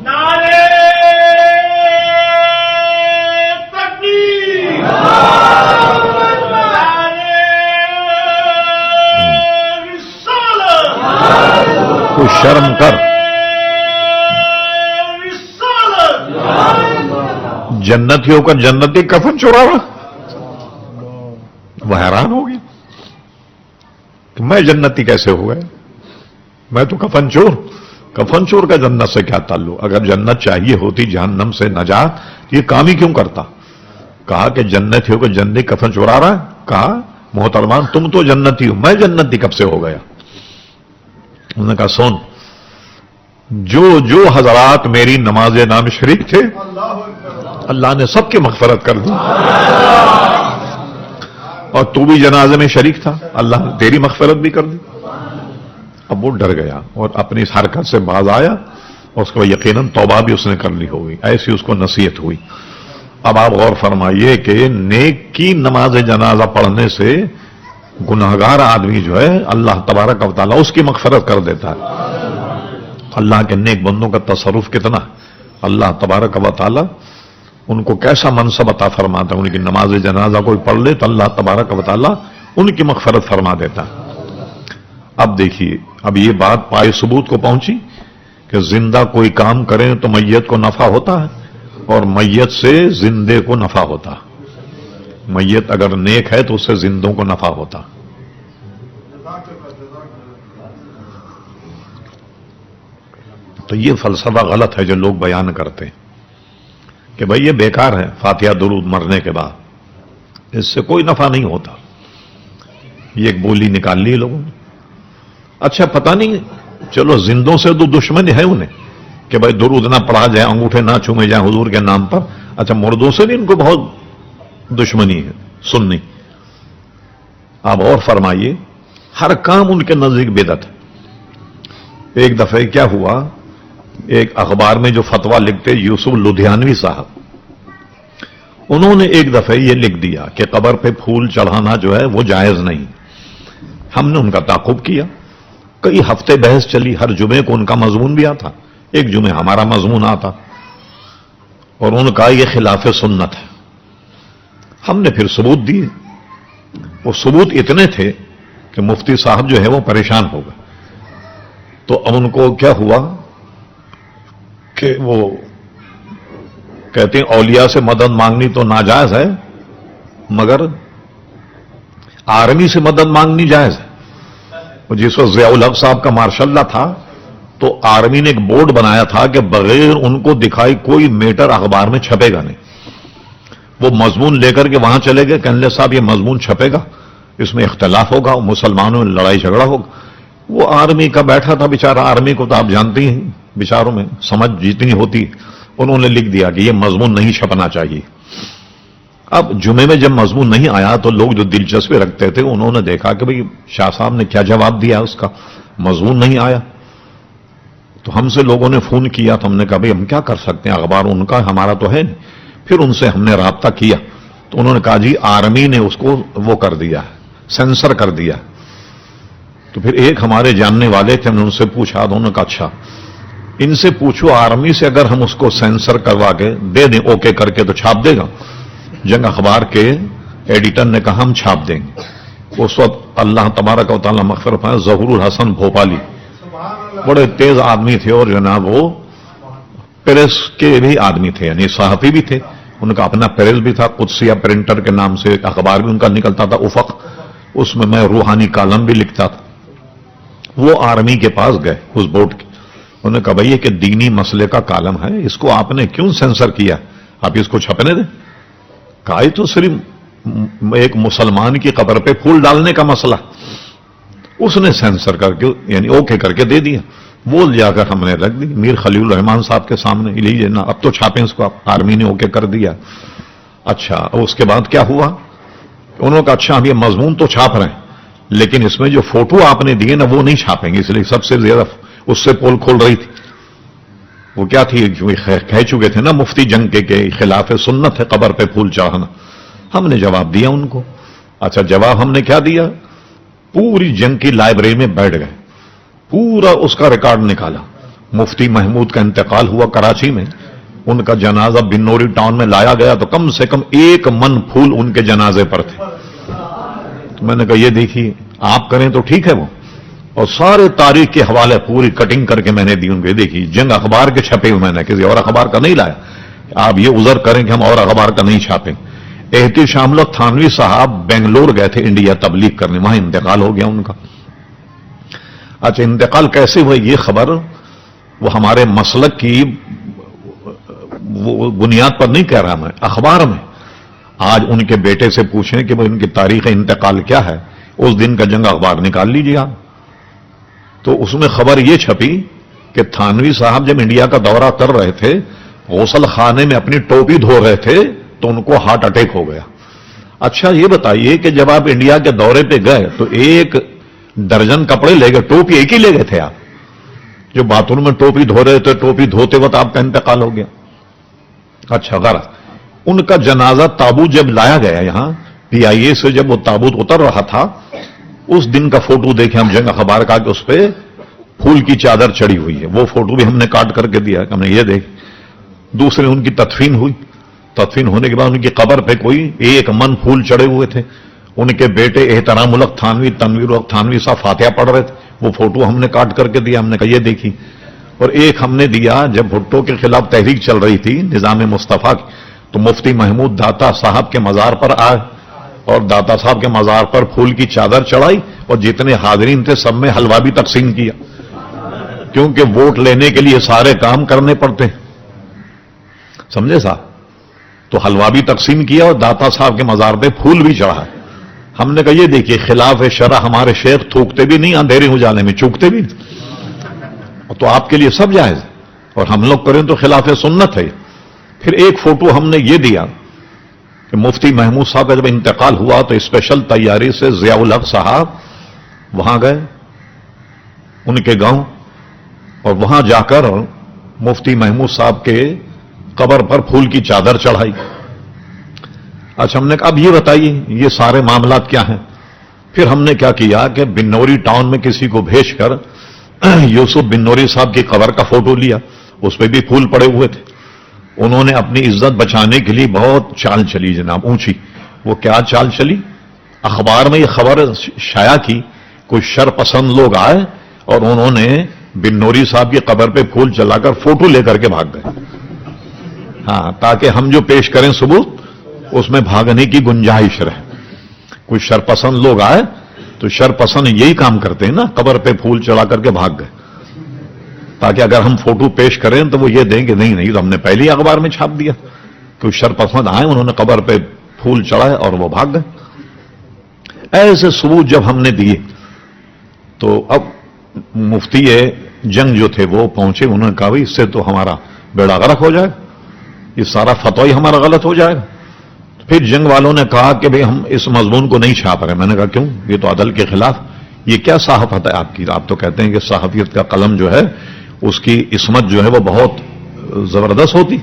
نعرے تکبیر نعرے رسالت کوئی شرم کر جنتی ہو کر جنتی کفن چورا رہا وہ حیران ہو گیا کہ میں جنتی کیسے ہو گیا میں تو کفن چور کا جنت سے کیا تعلق اگر جنت چاہیے ہوتی جہنم سے نجات یہ کام ہی کیوں کرتا کہا کہ جنتی ہو کہ جنتی کفن چرا رہا ہے؟ کہا محترمان تم تو جنتی ہو، میں جنتی کب سے ہو گیا؟ انہوں نے کہا سن، جو حضرات میری نماز نام شریک تھے اللہ نے سب کی مغفرت کر دی، اور تو بھی جنازے میں شریک تھا، اللہ نے تیری مغفرت بھی کر دی۔ اب وہ ڈر گیا اور اپنی اس حرکت سے باز آیا، اور اس کو یقیناً توبہ بھی اس نے کر لی ہوگی، ایسی اس کو نصیحت ہوئی۔ اب آپ غور فرمائیے کہ نیک کی نماز جنازہ پڑھنے سے گناہگار آدمی جو ہے اللہ تبارک و تعالیٰ اس کی مغفرت کر دیتا ہے۔ اللہ کے نیک بندوں کا تصرف کتنا، اللہ تبارک و تعالیٰ ان کو کیسا منصب عطا فرماتا ہے، ان کی نماز جنازہ کوئی پڑھ لے تو اللہ تبارک و تعالیٰ ان کی مغفرت فرما دیتا ہے۔ اب دیکھیے، اب یہ بات پائے ثبوت کو پہنچی کہ زندہ کوئی کام کریں تو میت کو نفع ہوتا ہے، اور میت سے زندے کو نفع ہوتا۔ میت اگر نیک ہے تو اس سے زندوں کو نفع ہوتا۔ تو یہ فلسفہ غلط ہے جو لوگ بیان کرتے ہیں کہ بھئی یہ بیکار ہے، فاتحہ درود مرنے کے بعد اس سے کوئی نفع نہیں ہوتا۔ یہ ایک بولی نکال لی لوگوں نے۔ اچھا پتہ نہیں، چلو زندوں سے تو دشمن ہے انہیں کہ بھائی درود نہ پڑھا جائے، انگوٹھے نہ چومے جائیں حضور کے نام پر، اچھا مردوں سے بھی ان کو بہت دشمنی ہے سنی۔ آپ اور فرمائیے، ہر کام ان کے نزدیک بدعت ہے۔ ایک دفعہ کیا ہوا، ایک اخبار میں جو فتویٰ لکھتے یوسف لدھیانوی صاحب، انہوں نے ایک دفعہ یہ لکھ دیا کہ قبر پہ پھول چڑھانا جو ہے وہ جائز نہیں۔ ہم نے ان کا تعاقب کیا، کئی ہفتے بحث چلی، ہر جمعے کو ان کا مضمون بھی آتا، ایک جمعے ہمارا مضمون آتا، اور ان کا یہ خلاف سنت ہے۔ ہم نے پھر ثبوت دیے، وہ ثبوت اتنے تھے کہ مفتی صاحب جو ہے وہ پریشان ہو گئے۔ تو اب ان کو کیا ہوا کہ وہ کہتے ہیں اولیاء سے مدد مانگنی تو ناجائز ہے، مگر آرمی سے مدد مانگنی جائز ہے۔ جس وقت ضیاء الحق صاحب کا مارشل لا تھا تو آرمی نے ایک بورڈ بنایا تھا کہ بغیر ان کو دکھائی کوئی میٹر اخبار میں چھپے گا نہیں۔ وہ مضمون لے کر کے وہاں چلے گئے، کہنے صاحب یہ مضمون چھپے گا، اس میں اختلاف ہوگا، مسلمانوں میں لڑائی جھگڑا ہوگا۔ وہ آرمی کا بیٹھا تھا بیچارہ، آرمی کو تو آپ جانتے ہیں بیچاروں میں سمجھ جتنی ہوتی، انہوں نے لکھ دیا کہ یہ مضمون نہیں چھپنا چاہیے۔ اب جمعے میں جب مضمون نہیں آیا تو لوگ جو دلچسپی رکھتے تھے انہوں نے دیکھا کہ بھئی شاہ صاحب نے کیا جواب دیا، اس کا مضمون نہیں آیا۔ تو ہم سے لوگوں نے فون کیا تو ہم نے کہا بھئی ہم کیا کر سکتے ہیں، اخبار ان کا ہمارا تو ہے نہیں۔ پھر ان سے ہم نے رابطہ کیا تو انہوں نے کہا جی آرمی نے اس کو وہ کر دیا، سینسر کر دیا۔ تو پھر ایک ہمارے جاننے والے تھے، ہم نے ان سے پوچھا، انہوں نے کہا اچھا ان سے پوچھو آرمی سے اگر ہم اس کو سینسر کروا کے دے دیں اوکے کر کے تو چھاپ دے گا۔ جنگ اخبار کے ایڈیٹر نے کہا ہم چھاپ دیں گے۔ اس وقت اللہ تبارک و تعالیٰ مغفرت فرمائے ظہور الحسن بھوپالی بڑے تیز آدمی تھے، اور جناب وہ پریس کے بھی آدمی تھے، یعنی صحافی بھی تھے، ان کا اپنا پریس بھی تھا، قدسیہ پرنٹر کے نام سے ایک اخبار بھی ان کا نکلتا تھا افق، اس میں روحانی کالم بھی لکھتا تھا۔ وہ آرمی کے پاس گئے اس بورڈ کے، انہوں نے کہا بھائی یہ کہ دینی مسئلے کا کالم ہے، اس کو آپ نے کیوں سینسر کیا، آپ اس کو چھپنے دیں۔ کہا یہ تو صرف ایک مسلمان کی قبر پہ پھول ڈالنے کا مسئلہ، اس نے سینسر کر کے یعنی اوکے کر کے دے دیا۔ وہ جا کر ہم نے رکھ دی میر خلیل الرحمان صاحب کے سامنے، لیجیے نا اب تو چھاپیں اس کو، آرمی نے اوکے کر دیا۔ اچھا اس کے بعد کیا ہوا، انہوں نے کہا اچھا ہم یہ مضمون تو چھاپ رہے ہیں لیکن اس میں جو فوٹو آپ نے دیے نا وہ نہیں چھاپیں گے، اس لیے سب سے زیادہ اس سے پول کھول رہی تھی۔ وہ کیا تھی، کہہ چکے تھے نا مفتی جنگ کے خلاف سنت ہے قبر پہ پھول چڑھانا۔ ہم نے جواب دیا ان کو۔ اچھا جواب ہم نے کیا دیا، پوری جنگ کی لائبریری میں بیٹھ گئے، پورا اس کا ریکارڈ نکالا۔ مفتی محمود کا انتقال ہوا کراچی میں، ان کا جنازہ بنوری ٹاؤن میں لایا گیا تو کم سے کم 1 من پھول ان کے جنازے پر تھے۔ تو میں نے کہا یہ دیکھیے آپ کریں تو ٹھیک ہے وہ، اور سارے تاریخ کے حوالے پوری کٹنگ کر کے میں نے دی ان کو، دیکھیے جنگ اخبار کے چھپے ہوئے، میں نے کسی اور اخبار کا نہیں لایا، آپ یہ عذر کریں کہ ہم اور اخبار کا نہیں چھاپیں۔ احتشام اللہ تھانوی صاحب بنگلور گئے تھے انڈیا تبلیغ کرنے، وہاں انتقال ہو گیا ان کا۔ اچھا انتقال کیسے ہوئی یہ خبر وہ ہمارے مسلک کی وہ بنیاد پر نہیں کہہ رہا میں، اخبار میں آج ان کے بیٹے سے پوچھیں کہ وہ ان کی تاریخ انتقال کیا ہے، اس دن کا جنگ اخبار نکال لیجیے آپ، تو اس میں خبر یہ چھپی کہ تھانوی صاحب جب انڈیا کا دورہ کر رہے تھے، غسل خانے میں اپنی ٹوپی دھو رہے تھے تو ان کو ہارٹ اٹیک ہو گیا۔ اچھا یہ بتائیے کہ جب آپ انڈیا کے دورے پہ گئے تو 1 درجن کپڑے لے گئے، ٹوپی ایک ہی لے گئے تھے آپ؟ جو باتھ روم میں ٹوپی دھو رہے تھے، ٹوپی دھوتے وقت آپ کا انتقال ہو گیا۔ اچھا غرض ان کا جنازہ تابوت جب لایا گیا یہاں PIA سے، جب وہ تابوت اتر رہا تھا، اس دن کا فوٹو دیکھیں ہم جنگ اخبار کا کہ اس پہ پھول کی چادر چڑی ہوئی ہے، وہ فوٹو بھی ہم نے کاٹ کر کے دیا کہ ہم نے یہ دیکھ۔ دوسرے ان کی تدفین ہوئی، تدفین ہونے کے بعد ان کی قبر پہ کوئی 1 من پھول چڑے ہوئے تھے۔ ان کے بیٹے احترام الحق تھانوی، تنویر الحق تھانوی صاحب فاتحہ پڑھ رہے تھے، وہ فوٹو ہم نے کاٹ کر کے دیا، ہم نے کہا یہ دیکھی۔ اور ایک ہم نے دیا جب بھٹو کے خلاف تحریک چل رہی تھی نظام مصطفیٰ کی، تو مفتی محمود داتا صاحب کے مزار پر آئے اور داتا صاحب کے مزار پر پھول کی چادر چڑھائی، اور جتنے حاضرین تھے سب میں حلوہ بھی تقسیم کیا، کیونکہ ووٹ لینے کے لیے سارے کام کرنے پڑتے ہیں، سمجھے صاحب؟ تو حلوہ بھی تقسیم کیا اور داتا صاحب کے مزار پہ پھول بھی چڑھا۔ ہم نے کہا یہ دیکھیے خلاف شرع ہمارے شیخ تھوکتے بھی نہیں، اندھیرے اجالے میں چوکتے بھی نہیں، تو آپ کے لیے سب جائز ہے، اور ہم لوگ کریں تو خلاف سنت ہے۔ پھر ایک فوٹو ہم نے یہ دیا کہ مفتی محمود صاحب کا جب انتقال ہوا تو اسپیشل تیاری سے ضیاء الحق صاحب وہاں گئے ان کے گاؤں، اور وہاں جا کر مفتی محمود صاحب کے قبر پر پھول کی چادر چڑھائی۔ اچھا ہم نے کہا اب یہ بتائیے یہ سارے معاملات کیا ہیں؟ پھر ہم نے کیا کیا کہ بنوری ٹاؤن میں کسی کو بھیج کر یوسف بنوری صاحب کی قبر کا فوٹو لیا، اس پہ بھی پھول پڑے ہوئے تھے۔ انہوں نے اپنی عزت بچانے کے لیے بہت چال چلی جناب، اونچی۔ وہ کیا چال چلی؟ اخبار میں یہ خبر شائع کی، کوئی شر پسند لوگ آئے اور انہوں نے بنوری صاحب کی قبر پہ پھول چلا کر فوٹو لے کر کے بھاگ گئے، ہاں، تاکہ ہم جو پیش کریں ثبوت اس میں بھاگنے کی گنجائش رہے۔ کوئی شرپسند لوگ آئے تو شرپسند یہی کام کرتے ہیں نا، قبر پہ پھول چڑھا کر کے بھاگ گئے، تاکہ اگر ہم فوٹو پیش کریں تو وہ یہ دیں کہ نہیں تو ہم نے پہلے ہی اخبار میں چھاپ دیا۔ کوئی شرپسند آئے، انہوں نے قبر پہ پھول چڑھائے اور وہ بھاگ گئے۔ ایسے ثبوت جب ہم نے دیے تو اب مفتی جنگ جو تھے وہ پہنچے، انہوں نے کہا بھائی اس سے تو ہمارا بیڑا غرق ہو جائے، یہ سارا فتوی ہمارا غلط ہو جائے گا۔ پھر جنگ والوں نے کہا کہ بھئی ہم اس مضمون کو نہیں چھاپ رہے۔ میں نے کہا کیوں؟ یہ تو عدل کے خلاف، یہ کیا صحافت ہے آپ کی؟ آپ تو کہتے ہیں کہ صحافیت کا قلم جو ہے اس کی عصمت جو ہے وہ بہت زبردست ہوتی،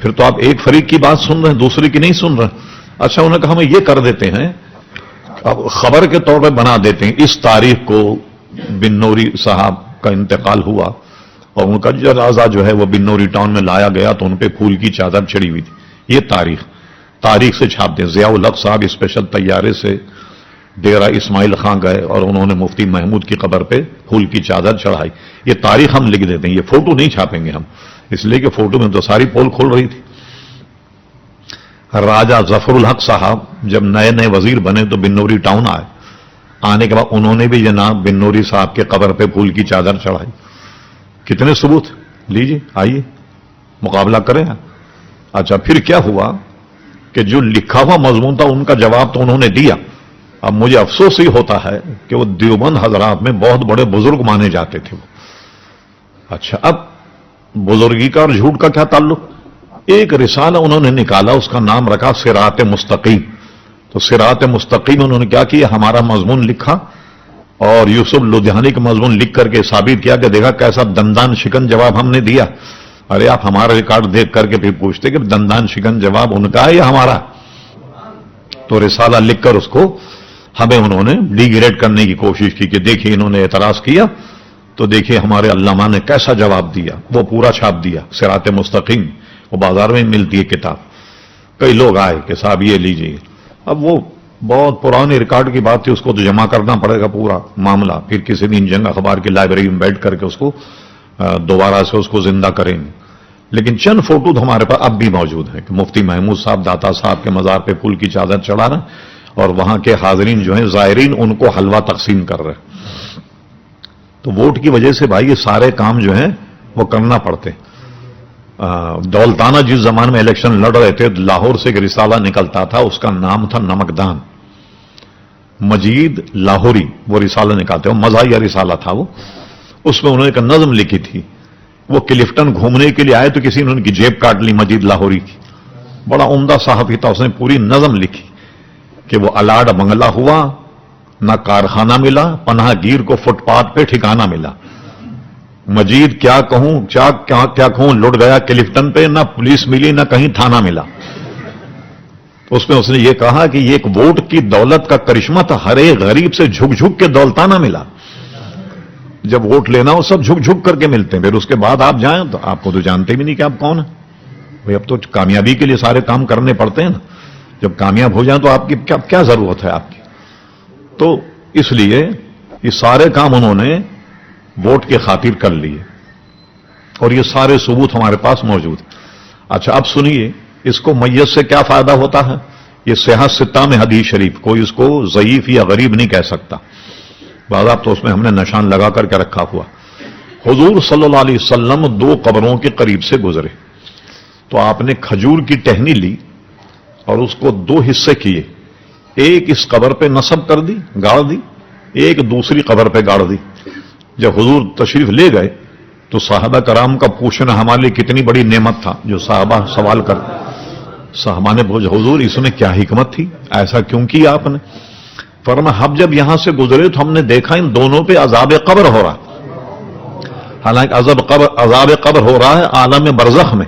پھر تو آپ ایک فریق کی بات سن رہے ہیں، دوسرے کی نہیں سن رہے۔ اچھا انہوں نے کہا ہمیں یہ کر دیتے ہیں، اب خبر کے طور پہ بنا دیتے ہیں اس تاریخ کو بنوری صاحب کا انتقال ہوا اور ان کا جنازہ جو ہے وہ بنوری ٹاؤن میں لایا گیا تو ان پہ پھول کی چادر چڑھی ہوئی تھی، یہ تاریخ سے چھاپ دیں۔ ضیاء الحق صاحب اسپیشل طیارے سے ڈیرہ اسماعیل خان گئے اور انہوں نے مفتی محمود کی قبر پہ پھول کی چادر چڑھائی، یہ تاریخ ہم لکھ دیتے ہیں، یہ فوٹو نہیں چھاپیں گے ہم، اس لیے کہ فوٹو میں تو ساری پول کھول رہی تھی۔ راجہ ظفر الحق صاحب جب نئے وزیر بنے تو بنوری ٹاؤن آئے، آنے کے بعد انہوں نے بھی جناب بنوری صاحب کے قبر پہ پھول کی چادر چڑھائی۔ کتنے ثبوت لیجیے، آئیے مقابلہ کریں۔ اچھا پھر کیا ہوا کہ جو لکھا ہوا مضمون تھا ان کا جواب تو انہوں نے دیا۔ اب مجھے افسوس ہی ہوتا ہے کہ وہ دیوبند حضرات میں بہت بڑے بزرگ مانے جاتے تھے وہ۔ اچھا اب بزرگی کا اور جھوٹ کا کیا تعلق؟ ایک رسالہ انہوں نے نکالا، اس کا نام رکھا صراط مستقیم۔ تو صراط مستقیم انہوں نے کیا کیا، ہمارا مضمون لکھا اور یوسف لدھیانی کا مضمون لکھ کر کے ثابت کیا کہ دیکھا کیسا دندان شکن جواب ہم نے دیا۔ ارے آپ ہمارا ریکارڈ دیکھ کر کے پھر پوچھتے کہ دندان شکن جواب ان کا ہے یا ہمارا؟ تو رسالہ لکھ کر اس کو ہمیں انہوں نے ڈی گریڈ کرنے کی کوشش کی کہ دیکھیے انہوں نے اعتراض کیا تو دیکھیے ہمارے علامہ نے کیسا جواب دیا، وہ پورا چھاپ دیا صراط مستقیم، وہ بازار میں ملتی ہے کتاب۔ کئی لوگ آئے کہ صاحب یہ لیجیے، اب وہ بہت پرانے ریکارڈ کی بات تھی، اس کو تو جمع کرنا پڑے گا پورا معاملہ، پھر کسی دن جنگ اخبار کی لائبریری میں بیٹھ کر کے اس کو دوبارہ سے اس کو زندہ کریں گے۔ لیکن چند فوٹو ہمارے پاس اب بھی موجود ہیں کہ مفتی محمود صاحب داتا صاحب کے مزار پہ پھول کی چادر چڑھانا اور وہاں کے حاضرین جو ہیں زائرین ان کو حلوہ تقسیم کر رہے ہیں۔ تو ووٹ کی وجہ سے بھائی یہ سارے کام جو ہیں وہ کرنا پڑتے ہیں۔ دولتانہ جس زمانے میں الیکشن لڑ رہے تھے لاہور سے ایک رسالہ نکلتا تھا، اس کا نام تھا نمکدان، مجید لاہوری وہ رسالہ نکالتے، وہ مزاحیہ رسالہ تھا وہ، اس میں انہوں نے ایک نظم لکھی تھی، وہ کلفٹن گھومنے کے لیے آئے تو کسی نے ان کی جیب کاٹ لی مجید لاہوری کی، بڑا عمدہ صحافی تھا، اس نے پوری نظم لکھی کہ وہ الاڑ بنگلہ ہوا، نہ کارخانہ ملا، پناہ گیر کو فٹ پاتھ پہ ٹھکانہ ملا، مجید کیا کہوں کیا کہوں، لٹ گیا کلفٹن پہ، نہ پولیس ملی نہ کہیں تھانہ ملا۔ اس میں اس نے یہ کہا کہ یہ ایک ووٹ کی دولت کا کرشمہ تھا، ہر ایک غریب سے جھک جھک کے دولتانہ ملا۔ جب ووٹ لینا ہو سب جھک جھک کر کے ملتے ہیں، پھر اس کے بعد آپ جائیں تو آپ کو تو جانتے بھی نہیں کہ آپ کون ہیں بھائی، اب تو کامیابی کے لیے سارے کام کرنے پڑتے ہیں نا، جب کامیاب ہو جائیں تو آپ کی کیا ضرورت ہے آپ کی؟ تو اس لیے یہ سارے کام انہوں نے ووٹ کے خاطر کر لیے، اور یہ سارے ثبوت ہمارے پاس موجود ہیں۔ اچھا اب سنیے، اس کو میت سے کیا فائدہ ہوتا ہے؟ یہ صحیح ستہ میں حدیث شریف، کوئی اس کو ضعیف یا غریب نہیں کہہ سکتا، بعض آپ تو اس میں ہم نے نشان لگا کر کے رکھا ہوا۔ حضور صلی اللہ علیہ وسلم 2 قبروں کے قریب سے گزرے تو آپ نے کھجور کی ٹہنی لی اور اس کو 2 حصے کیے، ایک اس قبر پہ نصب کر دی، گاڑ دی، ایک دوسری قبر پہ گاڑ دی۔ جب حضور تشریف لے گئے تو صحابہ کرام کا پوچھنا ہمارے لیے کتنی بڑی نعمت تھا، جو صحابہ سوال کر، صحابہ نے پوچھا حضور اس میں کیا حکمت تھی، ایسا کیوں کیا آپ نے؟ فرمایا ہم جب یہاں سے گزرے تو ہم نے دیکھا ان دونوں پہ عذاب قبر ہو رہا، حالانکہ عذاب قبر ہو رہا ہے عالم برزخ میں،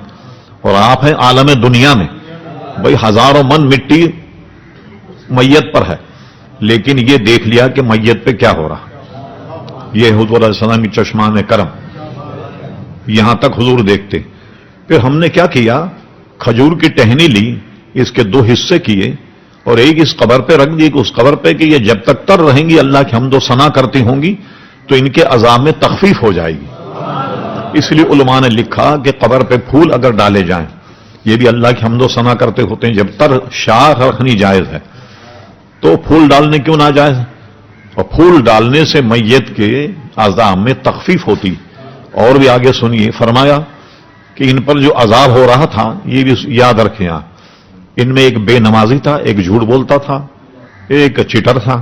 اور آپ ہیں عالم دنیا میں، بھئی ہزاروں من مٹی میت پر ہے، لیکن یہ دیکھ لیا کہ میت پہ کیا ہو رہا۔ یہ حضور علیہ السلام کی چشمان کرم، یہاں تک حضور دیکھتے۔ پھر ہم نے کیا کیا، کھجور کی ٹہنی لی، اس کے 2 حصے کیے اور ایک اس قبر پہ رکھ دی کہ اس قبر پہ کہ یہ جب تک تر رہیں گی اللہ کی حمد و ثنا کرتی ہوں گی تو ان کے عذاب میں تخفیف ہو جائے گی۔ اس لیے علماء نے لکھا کہ قبر پہ پھول اگر ڈالے جائیں، یہ بھی اللہ کی حمد و ثنا کرتے ہوتے ہیں، جب تر شاخ رکھنی جائز ہے تو پھول ڈالنے کیوں ناجائز؟ اور پھول ڈالنے سے میت کے عذاب میں تخفیف ہوتی۔ اور بھی آگے سنیے، فرمایا کہ ان پر جو عذاب ہو رہا تھا یہ بھی یاد رکھیں آپ، ان میں ایک بے نمازی تھا، ایک جھوٹ بولتا تھا، ایک چیٹر تھا،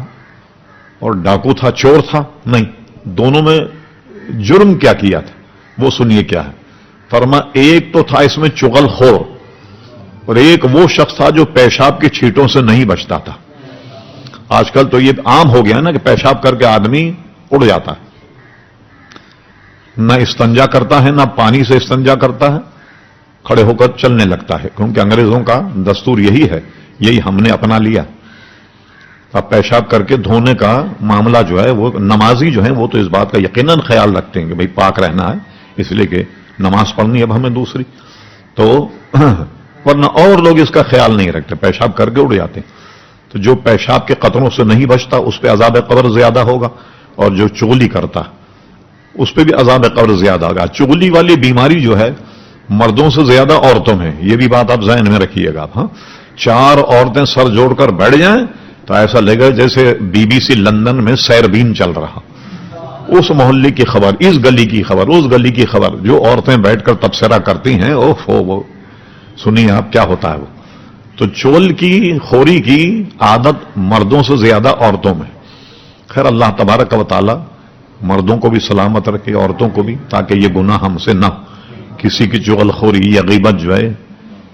اور ڈاکو تھا، چور تھا، نہیں، دونوں میں جرم کیا کیا تھا وہ سنیے کیا ہے۔ فرما ایک تو تھا اس میں چغل خور، اور ایک وہ شخص تھا جو پیشاب کی چھینٹوں سے نہیں بچتا تھا۔ آج کل تو یہ عام ہو گیا نا کہ پیشاب کر کے آدمی اڑ جاتا ہے، نہ استنجا کرتا ہے، نہ پانی سے استنجا کرتا ہے، کھڑے ہو کر چلنے لگتا ہے، کیونکہ انگریزوں کا دستور یہی ہے، یہی ہم نے اپنا لیا۔ اب پیشاب کر کے دھونے کا معاملہ جو ہے وہ نمازی جو ہیں وہ تو اس بات کا یقیناً خیال رکھتے ہیں کہ بھئی پاک رہنا ہے، اس لیے کہ نماز پڑھنی اب ہمیں دوسری، تو ورنہ اور لوگ اس کا خیال نہیں رکھتے، پیشاب کر کے اڑ جاتے ہیں۔ تو جو پیشاب کے قطروں سے نہیں بچتا اس پہ عذاب قبر زیادہ ہوگا، اور جو چغلی کرتا اس پہ بھی عذاب قبر زیادہ ہوگا۔ چغلی والی بیماری جو ہے مردوں سے زیادہ عورتوں میں، یہ بھی بات آپ ذہن میں رکھیے گا۔ ہاں 4 عورتیں سر جوڑ کر بیٹھ جائیں تو ایسا لگے جیسے BBC لندن میں سیربین چل رہا، اس محلے کی خبر، اس گلی کی خبر، اس گلی کی خبر، جو عورتیں بیٹھ کر تبصرہ کرتی ہیں، اوف وہ سنیے آپ کیا ہوتا ہے وہ۔ تو چول کی خوری کی عادت مردوں سے زیادہ عورتوں میں۔ خیر اللہ تبارک و تعالی مردوں کو بھی سلامت رکھے، عورتوں کو بھی، تاکہ یہ گناہ ہم سے نہ ہو، کسی کی چغل خوری یا غیبت جو ہے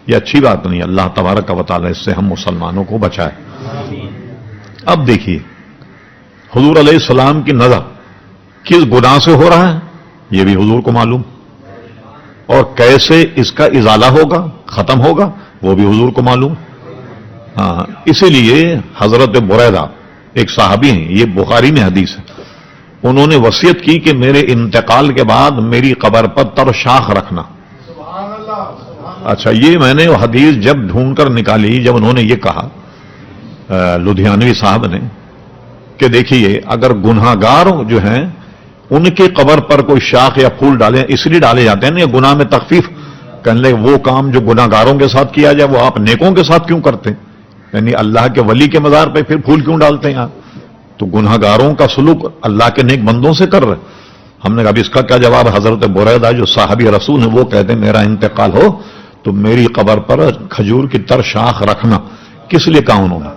یہ اچھی بات نہیں، اللہ تبارک و تعالی اس سے ہم مسلمانوں کو بچائے۔ اب دیکھیے حضور علیہ السلام کی نظر کس گناہ سے ہو رہا ہے یہ بھی حضور کو معلوم، اور کیسے اس کا ازالہ ہوگا، ختم ہوگا، وہ بھی حضور کو معلوم۔ ہاں اسی لیے حضرت بریدہ ایک صحابی ہیں، یہ بخاری میں حدیث ہے، انہوں نے وصیت کی کہ میرے انتقال کے بعد میری قبر پر تر شاخ رکھنا۔ اچھا یہ میں نے حدیث جب ڈھونڈ کر نکالی، جب انہوں نے یہ کہا لدھیانوی صاحب نے کہ دیکھیے اگر گناہگار جو ہیں ان کے قبر پر کوئی شاخ یا پھول ڈالے، اس لیے ڈالے جاتے ہیں نا گناہ میں تخفیف، کہنے لگے وہ کام جو گناہگاروں کے ساتھ کیا جائے وہ آپ نیکوں کے ساتھ کیوں کرتے ہیں؟ یعنی اللہ کے ولی کے مزار پہ پھر پھول کیوں ڈالتے ہیں آپ؟ تو گناہگاروں کا سلوک اللہ کے نیک بندوں سے کر رہے۔ ہم نے کہا اب اس کا کیا جواب؟ حضرت بریدہ جو صحابی رسول ہیں وہ کہتے ہیں میرا انتقال ہو تو میری قبر پر کھجور کی تر شاخ رکھنا. کس لیے کہا انہوں نے؟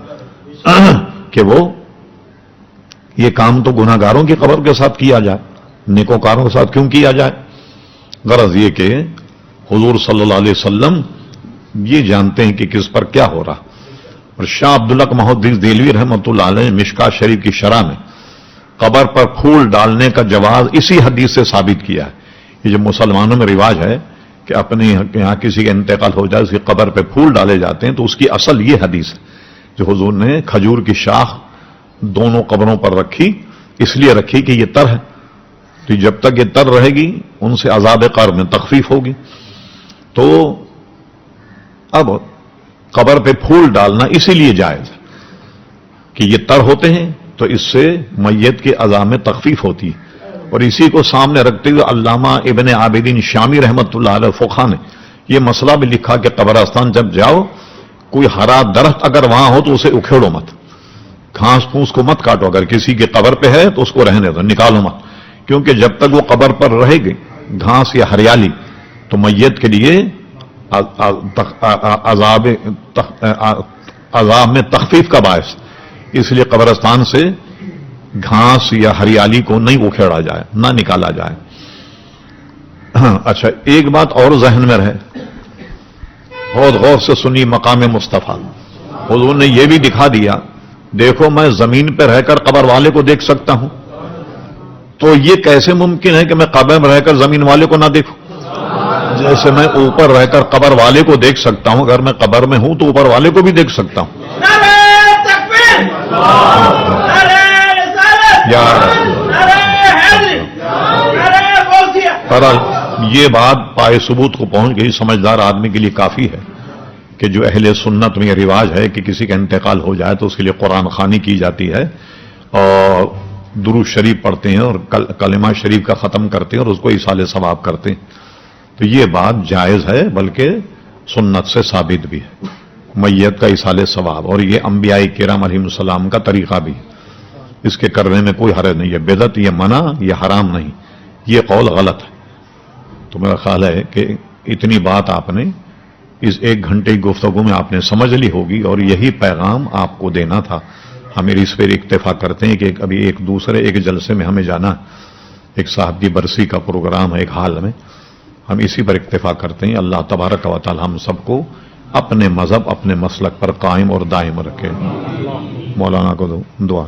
کہ وہ یہ کام تو گناہ گاروں کی قبر کے ساتھ کیا جائے، نیکوکاروں کے ساتھ کیوں کیا جائے؟ غرض یہ کہ حضور صلی اللہ علیہ وسلم یہ جانتے ہیں کہ کس پر کیا ہو رہا. اور شاہ عبداللہ محدث دہلوی رحمۃ اللہ علیہ مشکات شریف کی شرح میں قبر پر پھول ڈالنے کا جواز اسی حدیث سے ثابت کیا ہے. یہ جو مسلمانوں میں رواج ہے کہ اپنے یہاں کسی کا انتقال ہو جائے اس کی قبر پہ پھول ڈالے جاتے ہیں، تو اس کی اصل یہ حدیث ہے جو حضور نے کھجور کی شاخ دونوں قبروں پر رکھی، اس لیے رکھی کہ یہ تر ہے، تو جب تک یہ تر رہے گی ان سے عذاب قبر میں تخفیف ہوگی. تو اب قبر پہ پھول ڈالنا اسی لیے جائز ہے کہ یہ تر ہوتے ہیں تو اس سے میت کے عذاب میں تخفیف ہوتی ہے. اور اسی کو سامنے رکھتے ہوئے علامہ ابن عابدین شامی رحمۃ اللہ علیہ فقہ نے یہ مسئلہ بھی لکھا کہ قبرستان جب جاؤ کوئی ہرا درخت اگر وہاں ہو تو اسے اکھیڑو مت، گھاس پھوس کو مت کاٹو، اگر کسی کی قبر پہ ہے تو اس کو رہنے دو، نکالو مت، کیونکہ جب تک وہ قبر پر رہے گی گھاس یا ہریالی تو میت کے لیے عذاب میں تخفیف کا باعث، اس لیے قبرستان سے گھاس یا ہریالی کو نہیں اکھیڑا جائے، نہ نکالا جائے. اچھا ایک بات اور ذہن میں رہے، بہت غور سے سنی مقام مصطفیٰ. حضور نے یہ بھی دکھا دیا دیکھو میں زمین پہ رہ کر قبر والے کو دیکھ سکتا ہوں، تو یہ کیسے ممکن ہے کہ میں قبر میں رہ کر زمین والے کو نہ دیکھوں؟ جیسے میں اوپر رہ کر قبر والے کو دیکھ سکتا ہوں، اگر میں قبر میں ہوں تو اوپر والے کو بھی دیکھ سکتا ہوں. نعرہ تکبیر، نعرہ رسالت، یا نعرہ حیدری، نعرہ غوثیہ. بہرحال یہ بات پائے ثبوت کو پہنچ گئی، سمجھدار آدمی کے لیے کافی ہے کہ جو اہل سنت میں یہ رواج ہے کہ کسی کا انتقال ہو جائے تو اس کے لیے قرآن خوانی کی جاتی ہے اور درود شریف پڑھتے ہیں اور کلمہ شریف کا ختم کرتے ہیں اور اس کو ایصال ثواب کرتے ہیں. تو یہ بات جائز ہے، بلکہ سنت سے ثابت بھی ہے میت کا ایصال ثواب، اور یہ انبیاء کرام علیہ السلام کا طریقہ بھی، اس کے کرنے میں کوئی حرج نہیں ہے. بدعت یہ منع، یہ حرام نہیں، یہ قول غلط ہے. تو میرا خیال ہے کہ اتنی بات آپ نے اس 1 گھنٹے کی گفتگو میں آپ نے سمجھ لی ہوگی، اور یہی پیغام آپ کو دینا تھا. ہم اس پر اکتفا کرتے ہیں کہ ابھی ایک جلسے میں ہمیں جانا ہے، ایک صاحب کی برسی کا پروگرام ہے ایک حال میں، ہم اسی پر اکتفا کرتے ہیں. اللہ تبارک و تعالی ہم سب کو اپنے مذہب اپنے مسلک پر قائم اور دائم رکھے. مولانا کو دعا.